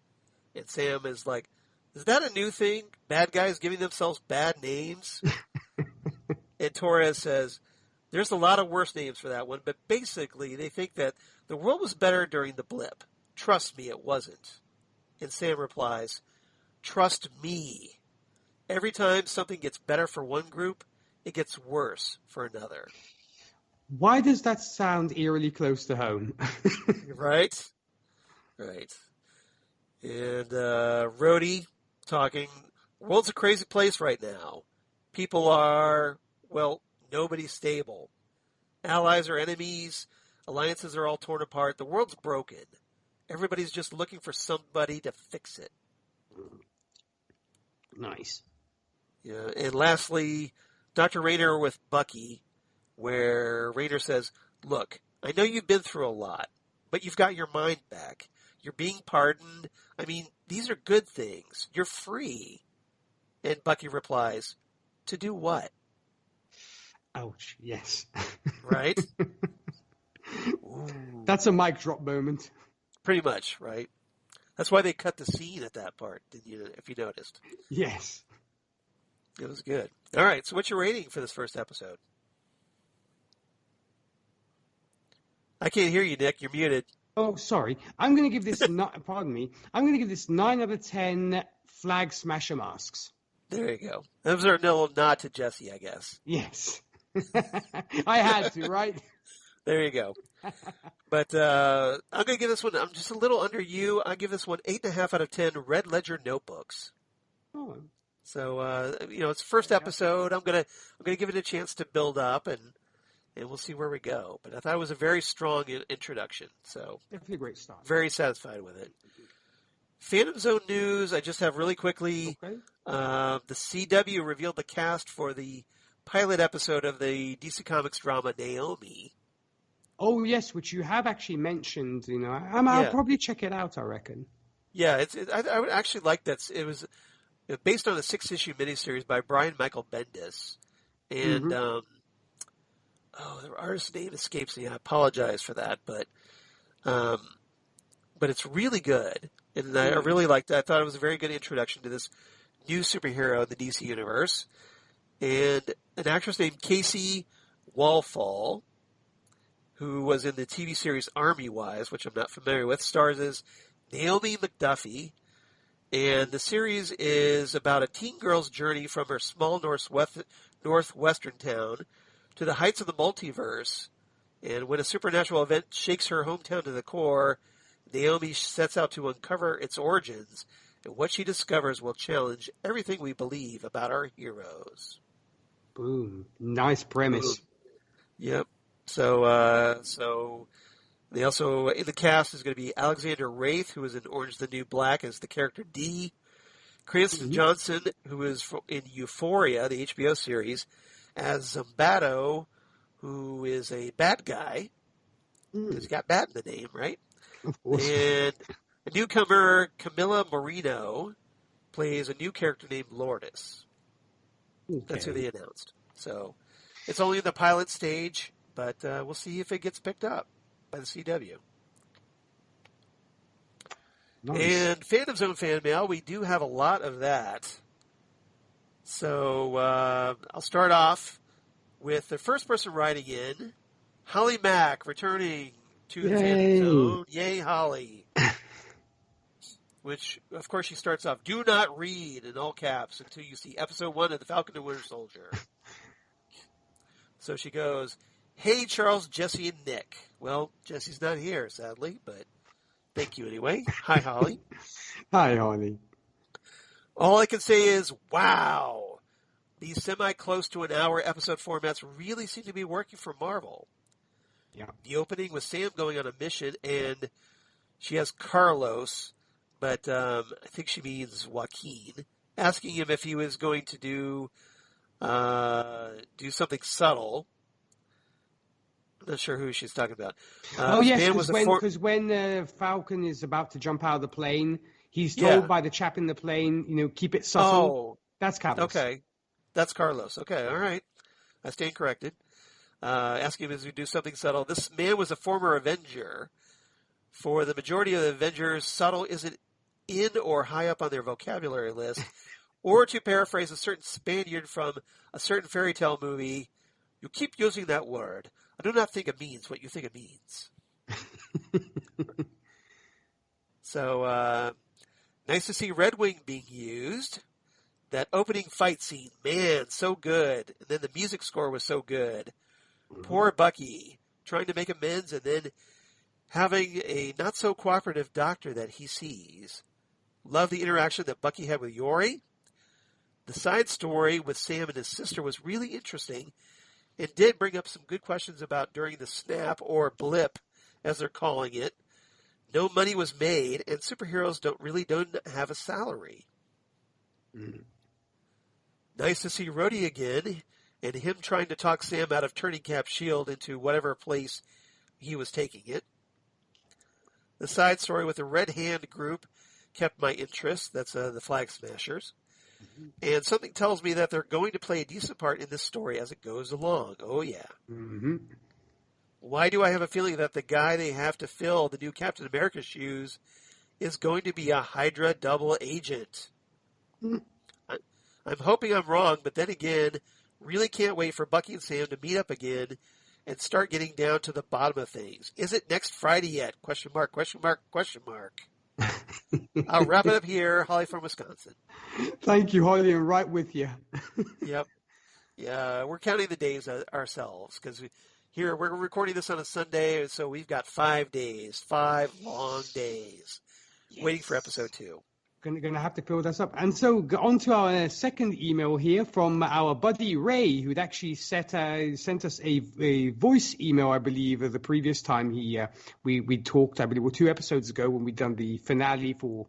And Sam is like, is that a new thing? Bad guys giving themselves bad names? And Torres says, there's a lot of worse names for that one, but basically they think that the world was better during the blip. Trust me, it wasn't. And Sam replies, trust me. Every time something gets better for one group, it gets worse for another. Why does that sound eerily close to home? Right. And Rhodey talking World's a crazy place right now. People are, well, nobody's stable. Allies are enemies. Alliances are all torn apart. The world's broken. Everybody's just looking for somebody to fix it. Nice. Yeah, and lastly, Dr. Raynor with Bucky, where Raynor says, look, I know you've been through a lot, but you've got your mind back. You're being pardoned. I mean, these are good things. You're free. And Bucky replies, to do what? Ouch, yes. Right? That's a mic drop moment. Pretty much, right? That's why they cut the scene at that part, if you noticed. Yes. It was good. All right, so what's your rating for this first episode? I can't hear you, Nick. You're muted. Oh, sorry. I'm going to give this, pardon me, I'm going to give this 9 out of 10 flag smasher masks. There you go. Those are a little nod to Jesse, I guess. Yes. I had to, right? There you go. But I'm going to give this one, I'm just a little under you. I give this one 8.5 out of 10 Red Ledger notebooks. Oh. So, it's the first episode. I'm going to give it a chance to build up, and we'll see where we go. But I thought it was a very strong introduction. So definitely a great start. Very satisfied with it. Fandom Zone news, I just have really quickly. Okay. The CW revealed the cast for the pilot episode of the DC Comics drama Naomi. Oh, yes, which you have actually mentioned. I'll probably check it out, I reckon. Yeah, I would actually like that. It was based on a 6-issue miniseries by Brian Michael Bendis. And, the artist's name escapes me. I apologize for that, but it's really good. And I really liked it. I thought it was a very good introduction to this new superhero in the DC universe. And an actress named Casey Walfall, who was in the TV series Army Wives, which I'm not familiar with, stars as Naomi McDuffie. And the series is about a teen girl's journey from her small northwestern town to the heights of the multiverse. And when a supernatural event shakes her hometown to the core, Naomi sets out to uncover its origins, and what she discovers will challenge everything we believe about our heroes. Boom. Nice premise. Boom. Yep. So they also, in the cast is going to be Alexander Wraith, who is in Orange is the New Black as the character D. Cranston Johnson, who is in Euphoria, the HBO series, as Zombato, who is a bad guy. He's got bad in the name, right? Of course. And a newcomer, Camilla Moreno, plays a new character named Lourdes. Okay. That's who they announced. So it's only in the pilot stage, but we'll see if it gets picked up by the CW. Nice. And Fandom Zone fan mail, we do have a lot of that. So I'll start off with the first person writing in, Holly Mack, returning to the Fandom Zone. Yay, Holly. Which, of course, she starts off, do not read in all caps until you see episode 1 of The Falcon and Winter Soldier. So she goes, hey, Charles, Jesse, and Nick. Well, Jesse's not here, sadly, but thank you anyway. Hi, Holly. Hi, Holly. All I can say is, wow. These semi-close to an hour episode formats really seem to be working for Marvel. Yeah. The opening with Sam going on a mission, and she has Carlos, but I think she means Joaquin, asking him if he was going to do something subtle. I'm not sure who she's talking about. Because when Falcon is about to jump out of the plane, he's told by the chap in the plane, keep it subtle. Oh, that's Carlos. Okay. That's Carlos. Okay, all right. I stand corrected. Asking him to do something subtle. This man was a former Avenger. For the majority of the Avengers, subtle isn't in or high up on their vocabulary list. Or to paraphrase a certain Spaniard from a certain fairy tale movie, you keep using that word. I do not think it means what you think it means. So, nice to see Red Wing being used. That opening fight scene, man, so good. And then the music score was so good. Poor Bucky, trying to make amends and then having a not-so-cooperative doctor that he sees. Love the interaction that Bucky had with Yori. The side story with Sam and his sister was really interesting and did bring up some good questions about during the snap or blip, as they're calling it. No money was made, and superheroes don't have a salary. Mm. Nice to see Rhodey again, and him trying to talk Sam out of turning Cap Shield into whatever place he was taking it. The side story with the Red Hand group kept my interest. That's the Flag Smashers. Mm-hmm. And something tells me that they're going to play a decent part in this story as it goes along. Oh, yeah. Mm-hmm. Why do I have a feeling that the guy they have to fill the new Captain America shoes is going to be a Hydra double agent? Mm. I'm hoping I'm wrong, but then again, really can't wait for Bucky and Sam to meet up again and start getting down to the bottom of things. Is it next Friday yet? Question mark, question mark, question mark. I'll wrap it up here. Holly from Wisconsin. Thank you, Holly, and right with you. Yep. Yeah, we're counting the days ourselves because we're recording this on a Sunday, so we've got 5 days, 5 long days, waiting for episode 2. Going to have to fill this up. And so on to our second email here from our buddy Ray, who'd actually sent us a voice email, I believe, the previous time we talked, I believe, 2 episodes ago when we'd done the finale for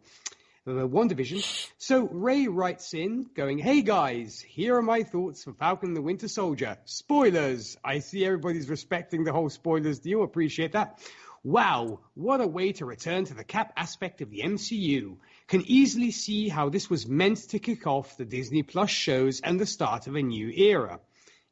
WandaVision. So Ray writes in going, "Hey guys, here are my thoughts for Falcon and the Winter Soldier. Spoilers. I see everybody's respecting the whole spoilers deal. Appreciate that. Wow, what a way to return to the Cap aspect of the MCU. Can easily see how this was meant to kick off the Disney Plus shows and the start of a new era."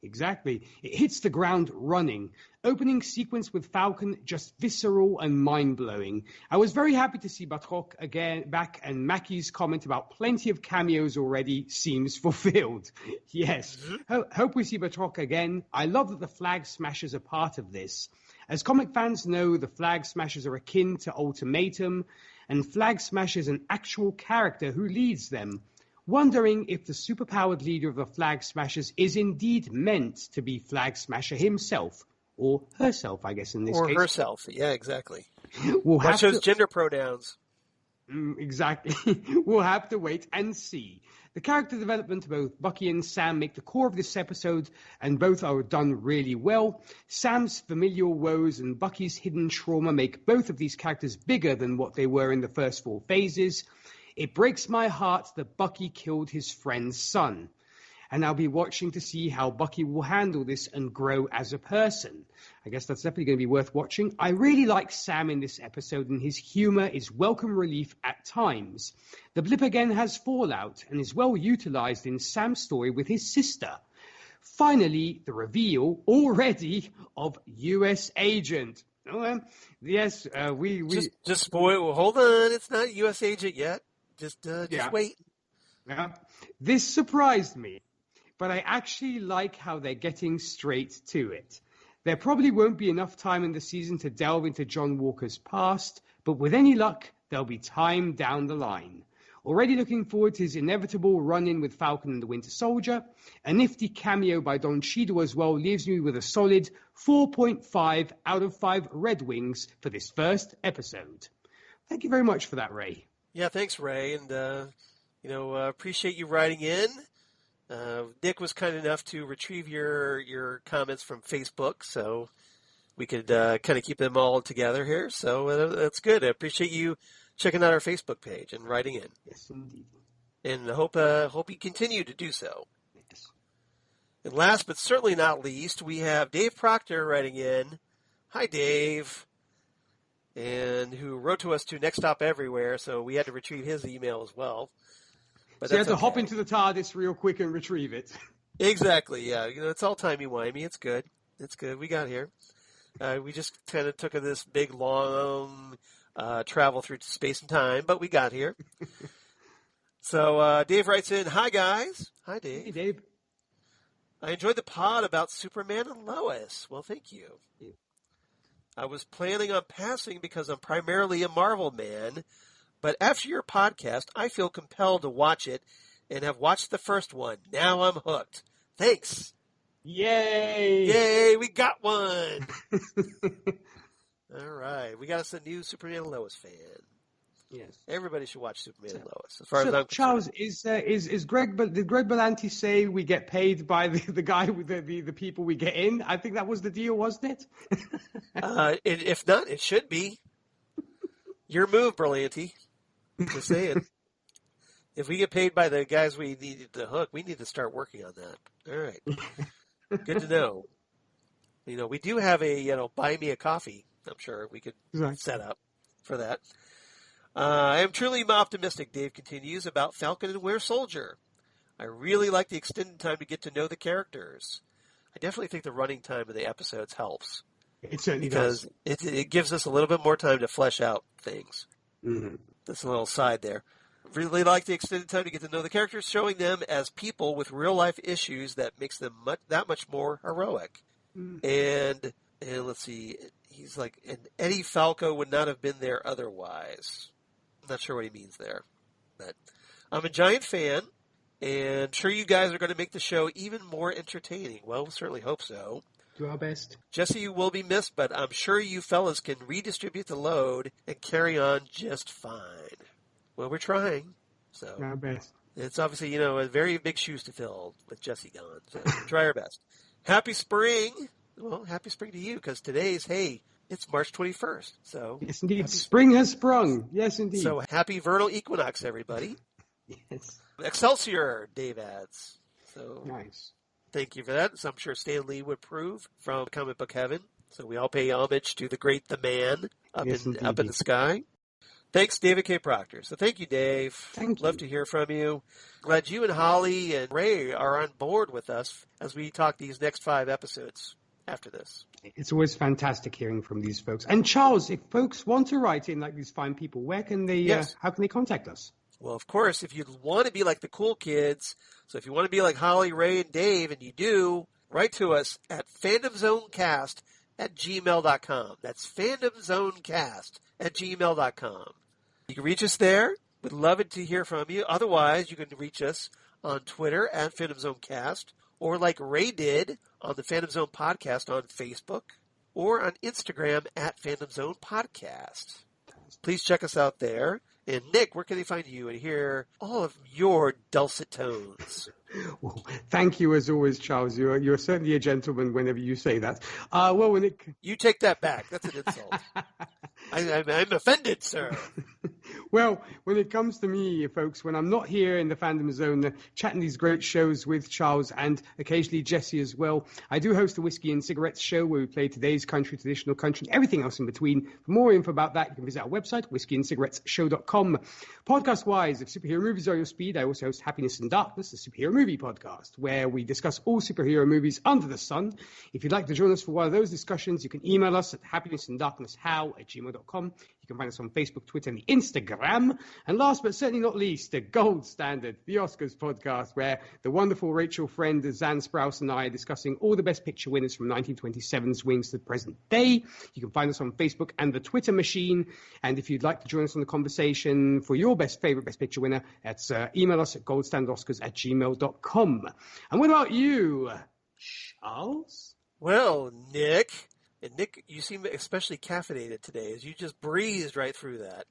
Exactly. It hits the ground running. Opening sequence with Falcon, just visceral and mind-blowing. I was very happy to see Batroc again back, and Mackie's comment about plenty of cameos already seems fulfilled. Yes. Hope we see Batroc again. I love that the Flag Smashers are part of this. As comic fans know, the Flag Smashers are akin to Ultimatum, and Flag Smasher's an actual character who leads them. Wondering if the superpowered leader of the Flag Smashers is indeed meant to be Flag Smasher himself, or herself, I guess, in this case. Or herself, yeah, exactly. That shows gender pronouns. Exactly. We'll have to wait and see. The character development of both Bucky and Sam make the core of this episode, and both are done really well. Sam's familial woes and Bucky's hidden trauma make both of these characters bigger than what they were in the first 4 phases. It breaks my heart that Bucky killed his friend's son, and I'll be watching to see how Bucky will handle this and grow as a person. I guess that's definitely going to be worth watching. I really like Sam in this episode, and his humor is welcome relief at times. The blip again has fallout and is well utilized in Sam's story with his sister. Finally, the reveal already of U.S. Agent. Yes, we just spoil. Hold on, it's not U.S. Agent yet. Just wait. Yeah. This surprised me, but I actually like how they're getting straight to it. There probably won't be enough time in the season to delve into John Walker's past, but with any luck, there'll be time down the line. Already looking forward to his inevitable run-in with Falcon and the Winter Soldier. A nifty cameo by Don Cheadle as well leaves me with a solid 4.5 out of 5 Red Wings for this first episode. Thank you very much for that, Ray. Yeah, thanks, Ray, and appreciate you writing in. Nick was kind enough to retrieve your comments from Facebook, so we could kind of keep them all together here. So that's good. I appreciate you checking out our Facebook page and writing in. Yes, indeed. And I hope you continue to do so. Yes. And last but certainly not least, we have Dave Proctor writing in. Hi, Dave. And who wrote to us to Next Stop Everywhere, so we had to retrieve his email as well. But so you had to hop into the TARDIS real quick and retrieve it. Exactly, yeah. It's all timey-wimey. It's good. It's good. We got here. We just kind of took this big, long travel through space and time, but we got here. So Dave writes in, "Hi, guys." Hi, Dave. Hey, Dave. I enjoyed the pod about Superman and Lois. Well, thank you. Yeah. I was planning on passing because I'm primarily a Marvel man, but after your podcast, I feel compelled to watch it and have watched the first one. Now I'm hooked. Thanks. Yay! Yay, we got one. All right. We got us a new Superman and Lois fan. Yes. Everybody should watch Superman and Lois. As far as So, I'm Charles, concerned. is Greg? Did Greg Berlanti say we get paid by the guy with the people we get in? I think that was the deal, wasn't it? If not, it should be. Your move, Berlanti. Just saying. If we get paid by the guys we needed to hook, we need to start working on that. All right. Good to know. We do have a, buy me a coffee. I'm sure we could set up for that. I am truly optimistic, Dave continues, about Falcon and Winter Soldier. I really like the extended time to get to know the characters. I definitely think the running time of the episodes helps. It certainly does. Because it gives us a little bit more time to flesh out things. Mm-hmm. That's a little side there. Really like the extended time to get to know the characters, showing them as people with real-life issues that makes them that much more heroic. Mm-hmm. And let's see, he's like, and Eddie Falco would not have been there otherwise. I'm not sure what he means there. But I'm a giant fan, and I'm sure you guys are going to make the show even more entertaining. Well, we certainly hope so. Do our best. Jesse, you will be missed, but I'm sure you fellas can redistribute the load and carry on just fine. Well, we're trying. So our best. It's obviously, a very big shoes to fill with Jesse gone. So try our best. Happy spring. Well, happy spring to you, because it's March 21st. So yes, indeed. Spring has sprung. Yes, indeed. So happy vernal equinox, everybody. Yes. Excelsior, Dave adds. So nice. Thank you for that. So I'm sure Stan Lee would approve from Comic Book Heaven. So we all pay homage to the great, the man up in the sky. Thanks, David K. Proctor. So thank you, Dave. Thank you. Love to hear from you. Glad you and Holly and Ray are on board with us as we talk these next 5 episodes after this. It's always fantastic hearing from these folks. And Charles, if folks want to write in like these fine people, where can they? How can they contact us? Well, of course, if you want to be like the cool kids, so if you want to be like Holly, Ray, and Dave, and you do, write to us at fandomzonecast@gmail.com. That's fandomzonecast@gmail.com. You can reach us there. We'd love it to hear from you. Otherwise, you can reach us on Twitter at FandomZoneCast, or like Ray did on the Fandom Zone Podcast on Facebook, or on Instagram at Fandom Zone Podcast. Please check us out there. And Nick, where can they find you and hear all of your dulcet tones? Well, thank you as always, Charles. You're certainly a gentleman whenever you say that. You take that back. That's an insult. I'm offended, sir. Well, when it comes to me, folks, when I'm not here in the Fandom Zone chatting these great shows with Charles and occasionally Jesse as well, I do host a Whiskey and Cigarettes show where we play today's country, traditional country, and everything else in between. For more info about that, you can visit our website, whiskeyandcigarettesshow.com. Podcast-wise, if superhero movies are your speed, I also host Happiness and Darkness, a superhero movie podcast, where we discuss all superhero movies under the sun. If you'd like to join us for one of those discussions, you can email us at happinessanddarknesshow@gmail.com. You can find us on Facebook, Twitter, and the Instagram. And last but certainly not least, the gold standard, the Oscars podcast, where the wonderful Rachel Friend, Zan Sprouse, and I are discussing all the Best Picture winners from 1927's wings to the present day. You can find us on Facebook and the Twitter machine. And if you'd like to join us on the conversation for your favorite Best Picture winner, that's email us at goldstandardoscars@gmail.com. And what about you, Charles? Well, Nick, you seem especially caffeinated today as you just breezed right through that.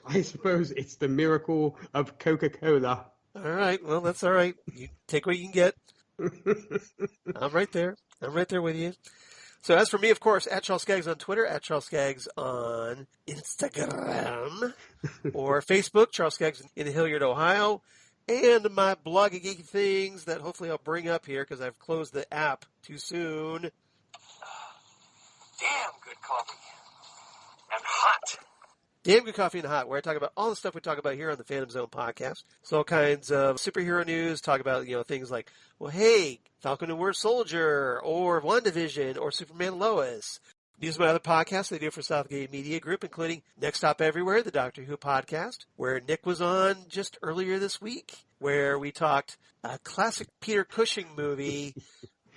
I suppose it's the miracle of Coca-Cola. All right. Well, that's all right. You take what you can get. I'm right there. I'm right there with you. So as for me, of course, at Charles Skaggs on Twitter, at Charles Skaggs on Instagram, or Facebook, Charles Skaggs in Hilliard, Ohio, and my blogging things that hopefully I'll bring up here because I've closed the app too soon. Damn good coffee. And hot. Damn Good Coffee and Hot, where I talk about all the stuff we talk about here on the Fandom Zone podcast. So all kinds of superhero news, talk about, things like, well, hey, Falcon and Winter Soldier, or WandaVision, or Superman Lois. News of my other podcasts they do for Southgate Media Group, including Next Stop Everywhere, the Doctor Who podcast, where Nick was on just earlier this week, where we talked a classic Peter Cushing movie,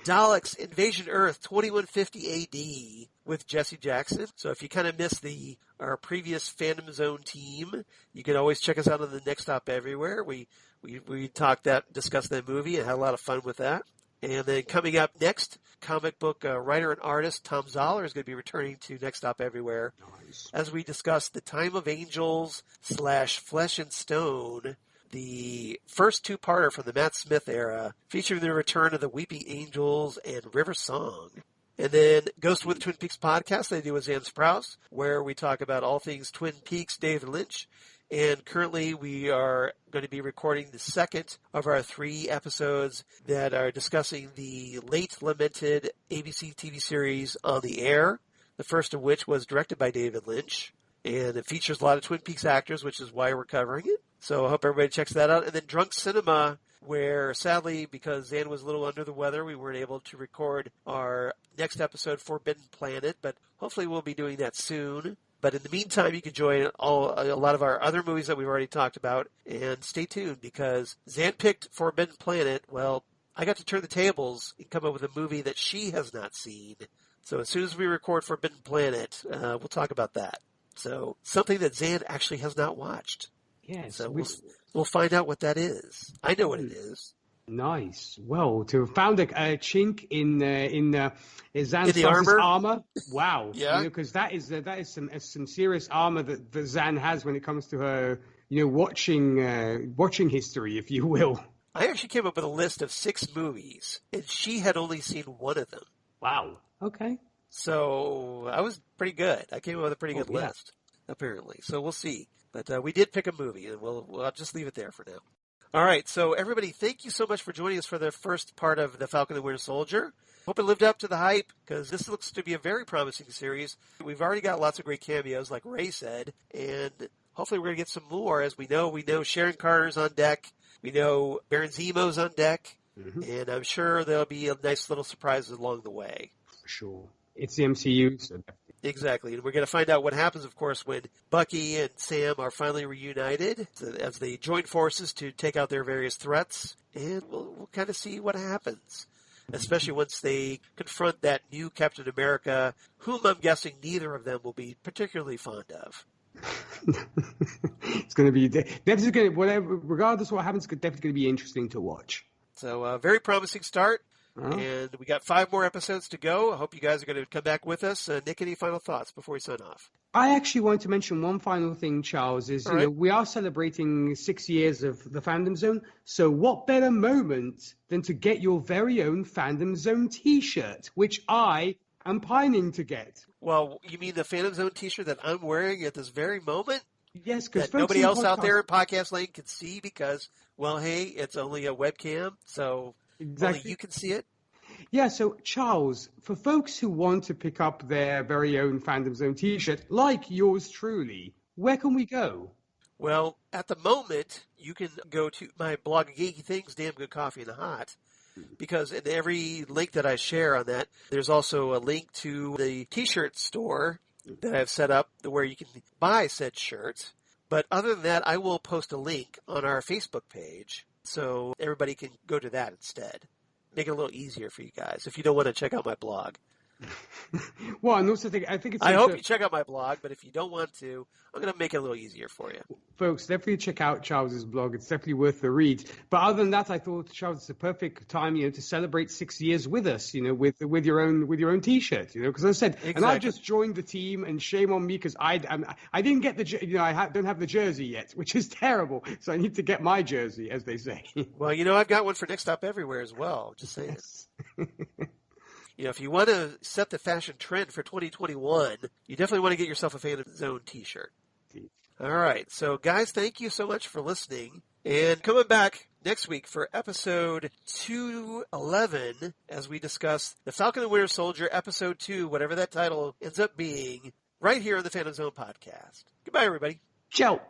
Daleks Invasion Earth 2150 AD with Jesse Jackson. So if you kind of missed our previous Fandom Zone team, you can always check us out on the Next Stop Everywhere. We discussed that movie and had a lot of fun with that. And then coming up next, comic book writer and artist Tom Zoller is going to be returning to Next Stop Everywhere as we discuss The Time of Angels / Flesh and Stone, the first two-parter from the Matt Smith era, featuring the return of the Weeping Angels and River Song. And then Ghost with Twin Peaks podcast they do with Zan Sprouse, where we talk about all things Twin Peaks, David Lynch. And currently we are going to be recording the second of our 3 episodes that are discussing the late lamented ABC TV series On the Air, the first of which was directed by David Lynch. And it features a lot of Twin Peaks actors, which is why we're covering it. So I hope everybody checks that out. And then Drunk Cinema, where sadly, because Zan was a little under the weather, we weren't able to record our next episode, Forbidden Planet, but hopefully we'll be doing that soon. But in the meantime, you can join a lot of our other movies that we've already talked about, and stay tuned because Zan picked Forbidden Planet. Well, I got to turn the tables and come up with a movie that she has not seen. So as soon as we record Forbidden Planet, we'll talk about that. So something that Zan actually has not watched. Yes. So we'll find out what that is. I know what it is. Nice. Well, to have found a chink in Zan In the armor. Wow. Yeah. Because that is some serious armor that Zan has when it comes to her, watching history, if you will. I actually came up with a list of 6 movies, and she had only seen one of them. Wow. Okay. So I was pretty good. I came up with a pretty good list, apparently. So we'll see. But we did pick a movie, and I'll just leave it there for now. All right, so everybody, thank you so much for joining us for the first part of The Falcon and Winter Soldier. Hope it lived up to the hype, because this looks to be a very promising series. We've already got lots of great cameos, like Ray said, and hopefully we're going to get some more. As we know Sharon Carter's on deck. We know Baron Zemo's on deck, and I'm sure there'll be a nice little surprises along the way. For sure. It's the MCU, so... Exactly. And we're going to find out what happens, of course, when Bucky and Sam are finally reunited as they join forces to take out their various threats. And we'll kind of see what happens, especially once they confront that new Captain America, whom I'm guessing neither of them will be particularly fond of. It's going to be definitely regardless of what happens, it's definitely going to be interesting to watch. So a very promising start. And we got 5 more episodes to go. I hope you guys are going to come back with us. Nick, any final thoughts before we sign off? I actually want to mention one final thing, Charles, is we are celebrating 6 years of the Fandom Zone. So what better moment than to get your very own Fandom Zone t-shirt, which I am pining to get. Well, you mean the Fandom Zone t-shirt that I'm wearing at this very moment? Yes, because nobody else out there in Podcast Land can see because, well, hey, it's only a webcam, so... Exactly. Only you can see it? Yeah, so Charles, for folks who want to pick up their very own Fandom Zone t-shirt, like yours truly, where can we go? Well, at the moment, you can go to my blog, Geeky Things, Damn Good Coffee in the Hot, because in every link that I share on that, there's also a link to the t-shirt store that I've set up where you can buy said shirt. But other than that, I will post a link on our Facebook page. So everybody can go to that instead. Make it a little easier for you guys if you don't want to check out my blog. Well, and also I think it's... I hope you check out my blog, but if you don't want to, I'm going to make it a little easier for you. Folks, definitely check out Charles's blog. It's definitely worth the read. But other than that, I thought, Charles, it's a perfect time, to celebrate 6 years with us, with your own T-shirt, because as I said, exactly. And I just joined the team, and shame on me because I didn't get the, I don't have the jersey yet, which is terrible. So I need to get my jersey, as they say. Well, I've got one for Next Stop Everywhere as well. Just saying. Yes. If you want to set the fashion trend for 2021, you definitely want to get yourself a Fandom Zone t-shirt. All right. So, guys, thank you so much for listening. And coming back next week for episode 211 as we discuss The Falcon and Winter Soldier, episode 2, whatever that title ends up being, right here on the Fandom Zone podcast. Goodbye, everybody. Ciao.